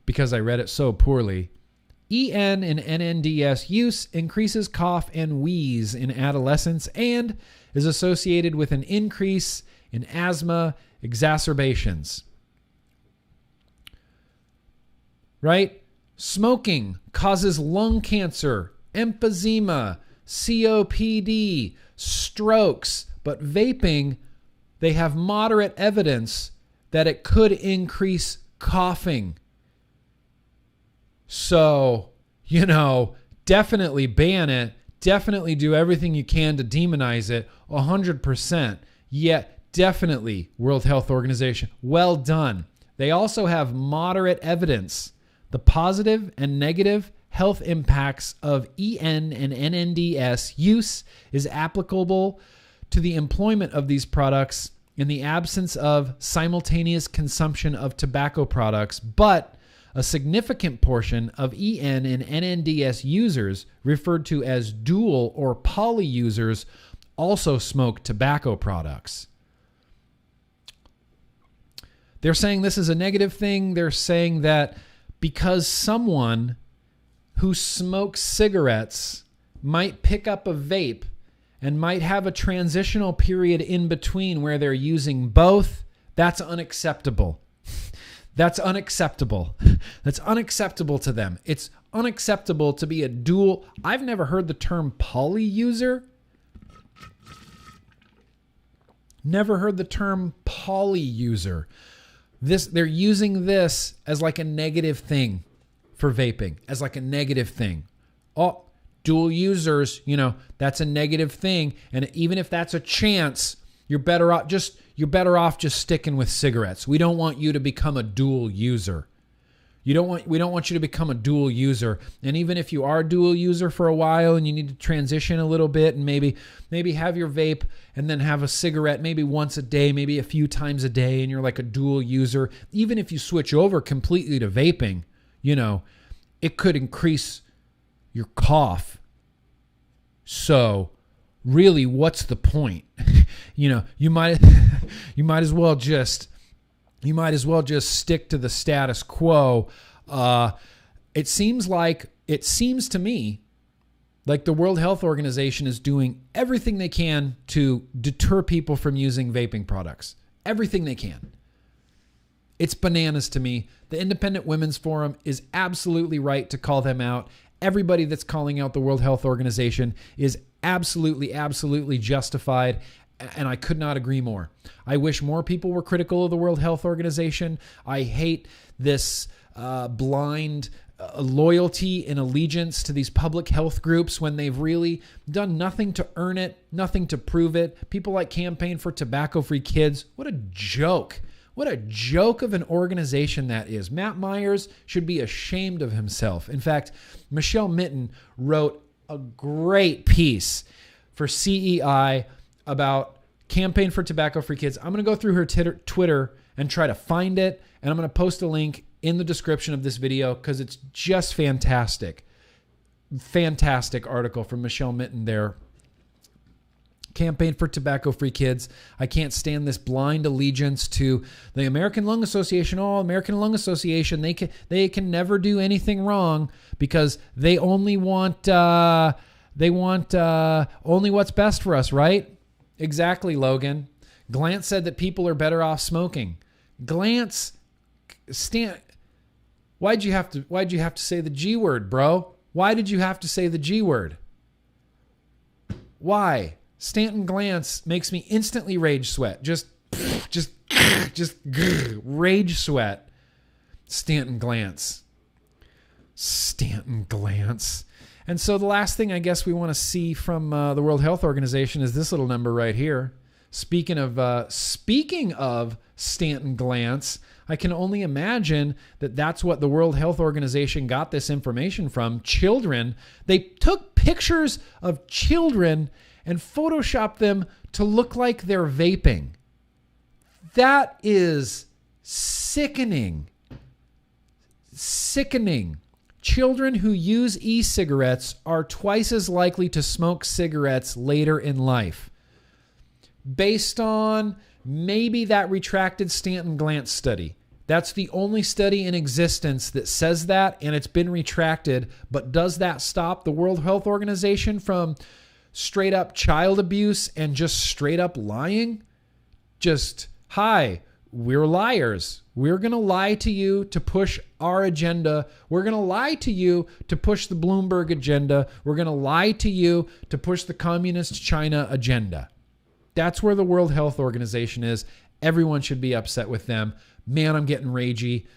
Speaker 1: because I read it so poorly. EN and NNDS use increases cough and wheeze in adolescents and is associated with an increase in asthma exacerbations. Right? Smoking causes lung cancer, emphysema, COPD, strokes, but vaping, they have moderate evidence that it could increase coughing. So, definitely ban it. definitely do everything you can to demonize it 100%. Yet, definitely, World Health Organization, well done. They also have moderate evidence. The positive and negative health impacts of EN and NNDS use is applicable to the employment of these products in the absence of simultaneous consumption of tobacco products, but a significant portion of EN and NNDS users, referred to as dual or poly users, also smoke tobacco products. They're saying this is a negative thing. They're saying that because someone who smokes cigarettes might pick up a vape and might have a transitional period in between where they're using both, that's unacceptable. That's unacceptable. That's unacceptable to them. It's unacceptable to be a dual. I've never heard the term poly user. Never heard the term poly user. They're using this as like a negative thing for vaping, as like a negative thing. Oh, dual users, that's a negative thing. And even if that's a chance, you're better off just sticking with cigarettes. We don't want you to become a dual user. We don't want you to become a dual user. And even if you are a dual user for a while and you need to transition a little bit and maybe have your vape and then have a cigarette maybe once a day, maybe a few times a day, and you're like a dual user, even if you switch over completely to vaping, it could increase your cough. So really, what's the point? You might as well just stick to the status quo. It seems to me like the World Health Organization is doing everything they can to deter people from using vaping products. Everything they can. It's bananas to me. The Independent Women's Forum is absolutely right to call them out. Everybody that's calling out the World Health Organization is absolutely, absolutely justified. And I could not agree more. I wish more people were critical of the World Health Organization. I hate this blind loyalty and allegiance to these public health groups when they've really done nothing to earn it, nothing to prove it. People like Campaign for Tobacco-Free Kids. What a joke. What a joke of an organization that is. Matt Myers should be ashamed of himself. In fact, Michelle Mitten wrote a great piece for CEI about Campaign for Tobacco-Free Kids. I'm going to go through her Twitter and try to find it, and I'm going to post a link in the description of this video because it's just fantastic. Fantastic article from Michelle Mitten there. Campaign for Tobacco-Free Kids. I can't stand this blind allegiance to the American Lung Association. Oh, American Lung Association, they can never do anything wrong because they only want only what's best for us, right? Exactly, Logan. Glance said that people are better off smoking. Glance, why'd you have to say the G word, bro? Why did you have to say the G word? Why? Stanton Glance makes me instantly rage sweat. Just rage sweat. Stanton Glance. Stanton Glance. And so the last thing I guess we want to see from the World Health Organization is this little number right here. Speaking of Stanton Glance, I can only imagine that that's what the World Health Organization got this information from. Children. They took pictures of children and photoshopped them to look like they're vaping. That is sickening. Sickening. Children who use e-cigarettes are twice as likely to smoke cigarettes later in life. Based on maybe that retracted Stanton Glance study. That's the only study in existence that says that, and it's been retracted. But does that stop the World Health Organization from straight up child abuse and just straight up lying? Just, hi, we're liars. We're going to lie to you to push our agenda. We're going to lie to you to push the Bloomberg agenda. We're going to lie to you to push the Communist China agenda. That's where the World Health Organization is. Everyone should be upset with them. Man, I'm getting ragey.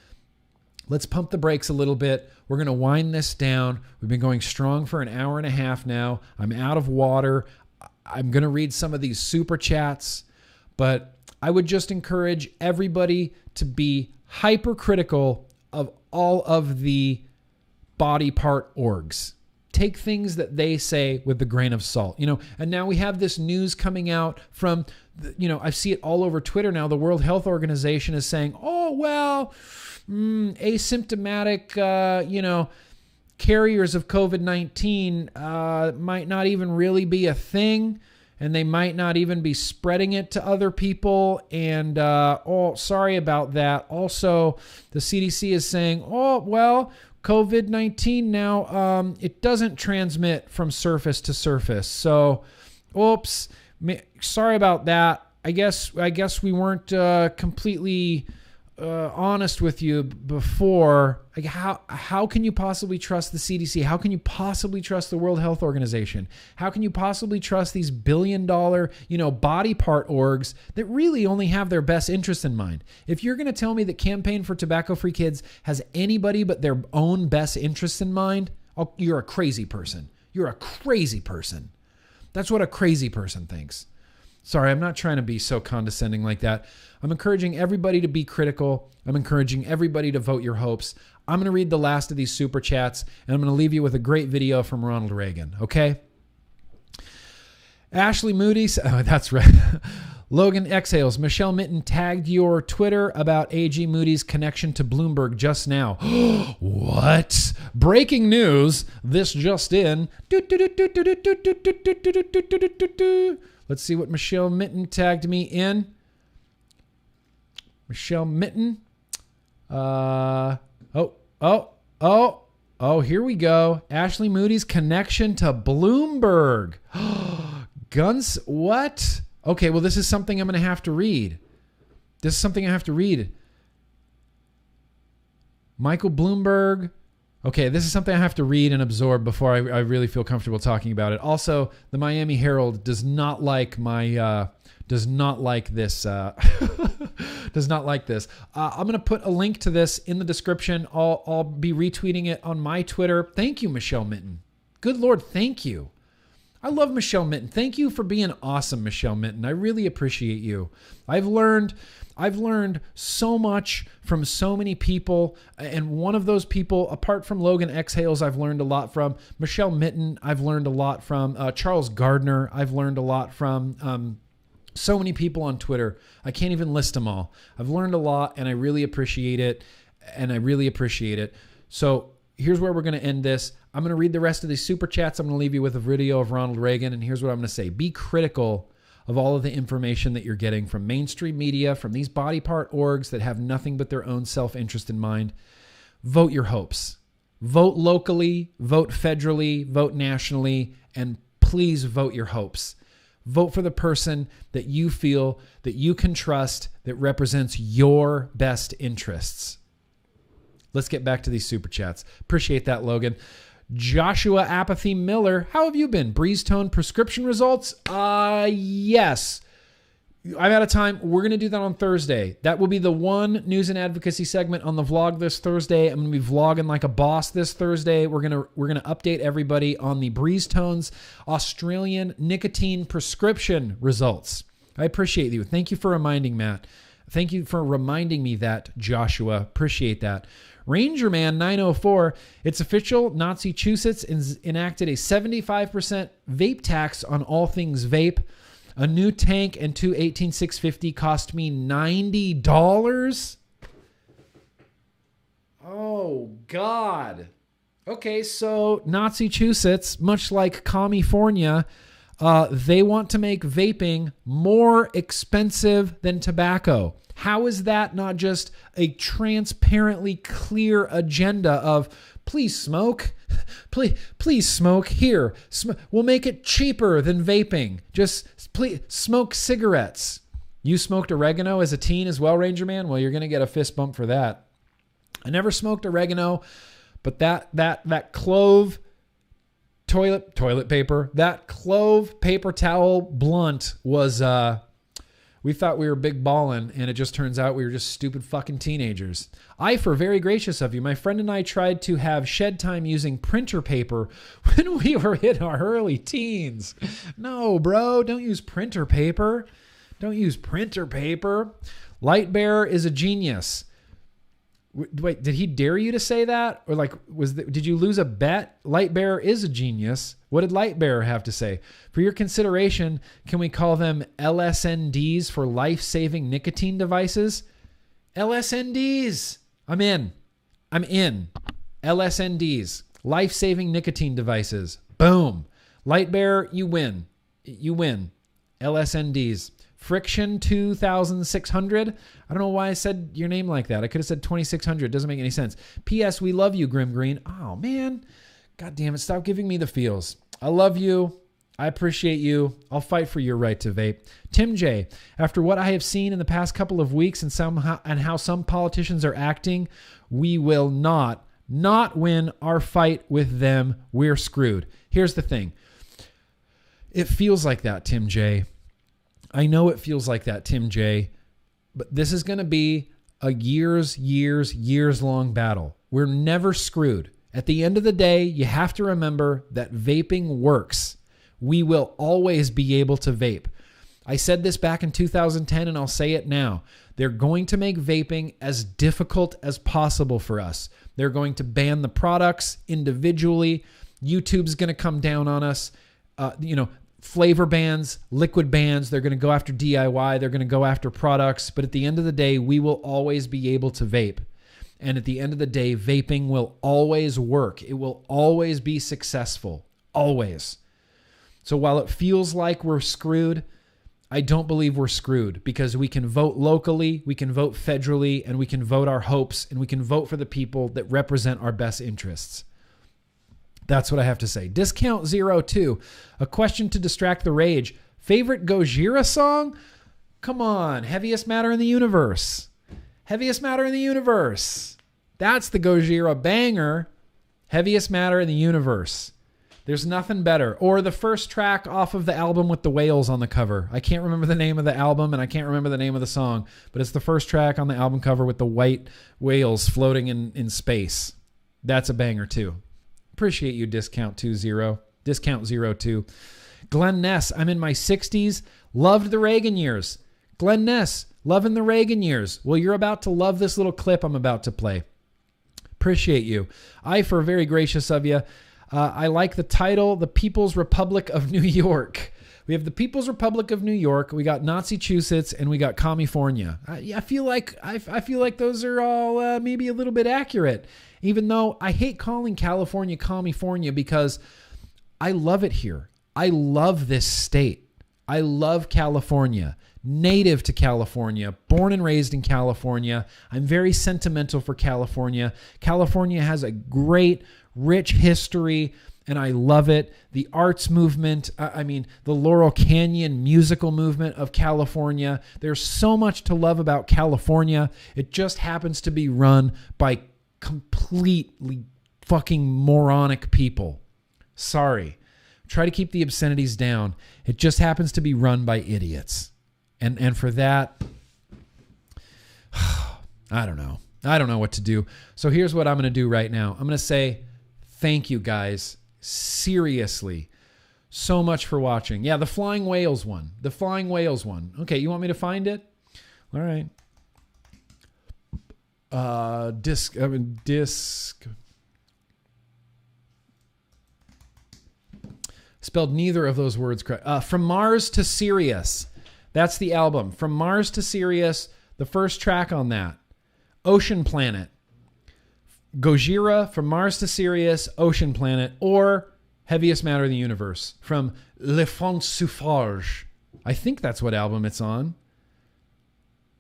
Speaker 1: let's pump the brakes a little bit. We're going to wind this down. We've been going strong for an hour and a half now. I'm out of water. I'm going to read some of these super chats, but I would just encourage everybody to be hypercritical of all of the body part orgs. Take things that they say with a grain of salt, and now we have this news coming out from, I see it all over Twitter now. The World Health Organization is saying, asymptomatic, carriers of COVID-19 might not even really be a thing, and they might not even be spreading it to other people. And, sorry about that. Also, the CDC is saying, COVID-19 now, it doesn't transmit from surface to surface. So, oops, sorry about that. I guess we weren't completely honest with you before. Like, how can you possibly trust the CDC? How can you possibly trust the World Health Organization? How can you possibly trust these billion-dollar, body part orgs that really only have their best interest in mind? If you're going to tell me that Campaign for Tobacco-Free Kids has anybody but their own best interests in mind, you're a crazy person. You're a crazy person. That's what a crazy person thinks. Sorry, I'm not trying to be so condescending like that. I'm encouraging everybody to be critical. I'm encouraging everybody to vote your hopes. I'm going to read the last of these super chats, and I'm going to leave you with a great video from Ronald Reagan, okay? Ashley Moody, that's right. Logan exhales. Michelle Mitten tagged your Twitter about AG Moody's connection to Bloomberg just now. What? Breaking news. This just in. Let's see what Michelle Mitten tagged me in. Michelle Mitten. Here we go. Ashley Moody's connection to Bloomberg. Guns, what? Okay, well, this is something I'm going to have to read. Michael Bloomberg. Okay, this is something I have to read and absorb before I really feel comfortable talking about it. Also, the Miami Herald does not like this. I'm going to put a link to this in the description. I'll be retweeting it on my Twitter. Thank you, Michelle Mitten. Good Lord, thank you. I love Michelle Mitten. Thank you for being awesome, Michelle Mitten. I really appreciate you. I've learned so much from so many people, and one of those people, apart from Logan Exhales, I've learned a lot from. Michelle Mitten, I've learned a lot from. Charles Gardner, I've learned a lot from. So many people on Twitter. I can't even list them all. I've learned a lot, and I really appreciate it. So here's where we're going to end this. I'm going to read the rest of these super chats. I'm going to leave you with a video of Ronald Reagan, and here's what I'm going to say. Be critical of all of the information that you're getting from mainstream media, from these body part orgs that have nothing but their own self-interest in mind. Vote your hopes. Vote locally, vote federally, vote nationally, and please vote your hopes. Vote for the person that you feel that you can trust, that represents your best interests. Let's get back to these super chats. Appreciate that, Logan. Joshua Apathy Miller, how have you been? Breeze Tone prescription results? Yes. I'm out of time. We're going to do that on Thursday. That will be the one news and advocacy segment on the vlog this Thursday. I'm going to be vlogging like a boss this Thursday. We're going to update everybody on the Breeze Tones Australian nicotine prescription results. I appreciate you. Thank you for reminding Matt. Thank you for reminding me that, Joshua. Appreciate that. Rangerman 904, it's official. Massachusetts enacted a 75% vape tax on all things vape. A new tank and two 18650 cost me $90. Oh, God. Okay, so Massachusetts, much like California, they want to make vaping more expensive than tobacco. How is that not just a transparently clear agenda of please smoke, please smoke here. We'll make it cheaper than vaping. Just please smoke cigarettes. You smoked oregano as a teen as well, Ranger Man? Well, you're going to get a fist bump for that. I never smoked oregano, but that clove toilet paper, that clove paper towel blunt was We thought we were big ballin', and it just turns out we were just stupid fucking teenagers. IFOR, very gracious of you. My friend and I tried to have shed time using printer paper when we were in our early teens. No, bro, don't use printer paper. Don't use printer paper. Lightbearer is a genius. Wait, did he dare you to say that? Or like, did you lose a bet? Lightbearer is a genius. What did Lightbearer have to say? For your consideration, can we call them LSNDs for life-saving nicotine devices? LSNDs. I'm in. LSNDs. Life-saving nicotine devices. Boom. Lightbearer, you win. You win. LSNDs. Friction 2600. I don't know why I said your name like that. I could have said 2600. Doesn't make any sense. P.S. We love you, GrimmGreen. Oh, man. God damn it. Stop giving me the feels. I love you. I appreciate you. I'll fight for your right to vape. Tim J. After what I have seen in the past couple of weeks and how some politicians are acting, we will not win our fight with them. We're screwed. Here's the thing. It feels like that, Tim J. I know it feels like that, Tim J, but this is going to be a years long battle. We're never screwed. At the end of the day, you have to remember that vaping works. We will always be able to vape. I said this back in 2010 and I'll say it now. They're going to make vaping as difficult as possible for us. They're going to ban the products individually. YouTube's going to come down on us. Flavor bans, liquid bans, they're going to go after DIY, they're going to go after products, but at the end of the day, we will always be able to vape. And at the end of the day, vaping will always work. It will always be successful. Always. So while it feels like we're screwed, I don't believe we're screwed because we can vote locally, we can vote federally, and we can vote our hopes, and we can vote for the people that represent our best interests. That's what I have to say. Discount 02. A question to distract the rage. Favorite Gojira song? Come on. Heaviest Matter in the Universe. Heaviest Matter in the Universe. That's the Gojira banger. Heaviest Matter in the Universe. There's nothing better. Or the first track off of the album with the whales on the cover. I can't remember the name of the album and I can't remember the name of the song, but it's the first track on the album cover with the white whales floating in space. That's a banger too. Appreciate you, Discount 20. Discount 02. Glenn Ness, I'm in my 60s. Loved the Reagan years. Glenn Ness, loving the Reagan years. Well, you're about to love this little clip I'm about to play. Appreciate you. IFOR, very gracious of you. I like the title, The People's Republic of New York. We have the People's Republic of New York. We got Nazi-chusets, and we got California. I feel like those are all maybe a little bit accurate. Even though I hate calling California California because I love it here. I love this state. I love California. Native to California, born and raised in California. I'm very sentimental for California. California has a great, rich history, and I love it. The arts movement, the Laurel Canyon musical movement of California. There's so much to love about California. It just happens to be run by completely fucking moronic people. Sorry. Try to keep the obscenities down. It just happens to be run by idiots. And for that, I don't know. I don't know what to do. So here's what I'm going to do right now. I'm going to say thank you guys. Seriously. So much for watching. Yeah, the Flying Whales one. The Flying Whales one. Okay, you want me to find it? All right. Disc. Spelled neither of those words correct. From Mars to Sirius. That's the album. From Mars to Sirius, the first track on that. Ocean Planet. Gojira, From Mars to Sirius, Ocean Planet, or Heaviest Matter in the Universe from Le Font Suffrage. I think that's what album it's on.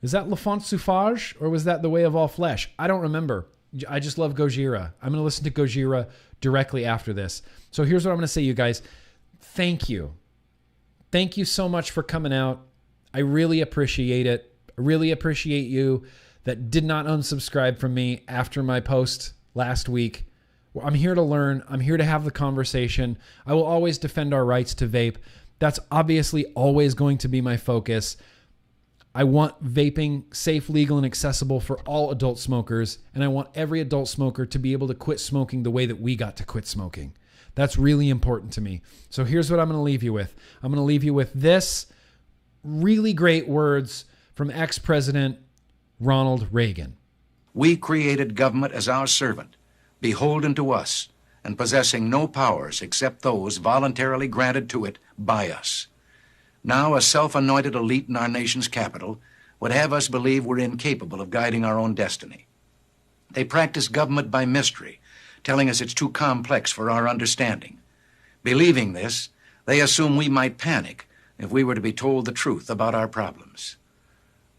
Speaker 1: Is that Le Font Suffrage or was that The Way of All Flesh? I don't remember. I just love Gojira. I'm going to listen to Gojira directly after this. So here's what I'm going to say, you guys. Thank you. Thank you so much for coming out. I really appreciate it. I really appreciate you that did not unsubscribe from me after my post last week. I'm here to learn. I'm here to have the conversation. I will always defend our rights to vape. That's obviously always going to be my focus. I want vaping safe, legal, and accessible for all adult smokers. And I want every adult smoker to be able to quit smoking the way that we got to quit smoking. That's really important to me. So here's what I'm going to leave you with. I'm going to leave you with this really great words from ex-President Ronald Reagan.
Speaker 4: We created government as our servant, beholden to us, and possessing no powers except those voluntarily granted to it by us. Now a self-anointed elite in our nation's capital would have us believe we're incapable of guiding our own destiny. They practice government by mystery, telling us it's too complex for our understanding. Believing this, they assume we might panic if we were to be told the truth about our problems.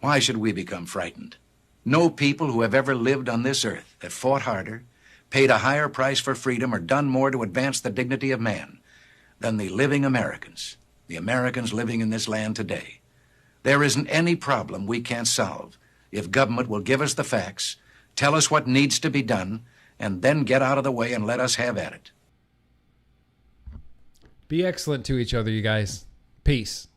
Speaker 4: Why should we become frightened? No people who have ever lived on this earth have fought harder, paid a higher price for freedom, or done more to advance the dignity of man than the living Americans, the Americans living in this land today. There isn't any problem we can't solve if government will give us the facts, tell us what needs to be done, and then get out of the way and let us have at it.
Speaker 1: Be excellent to each other, you guys. Peace.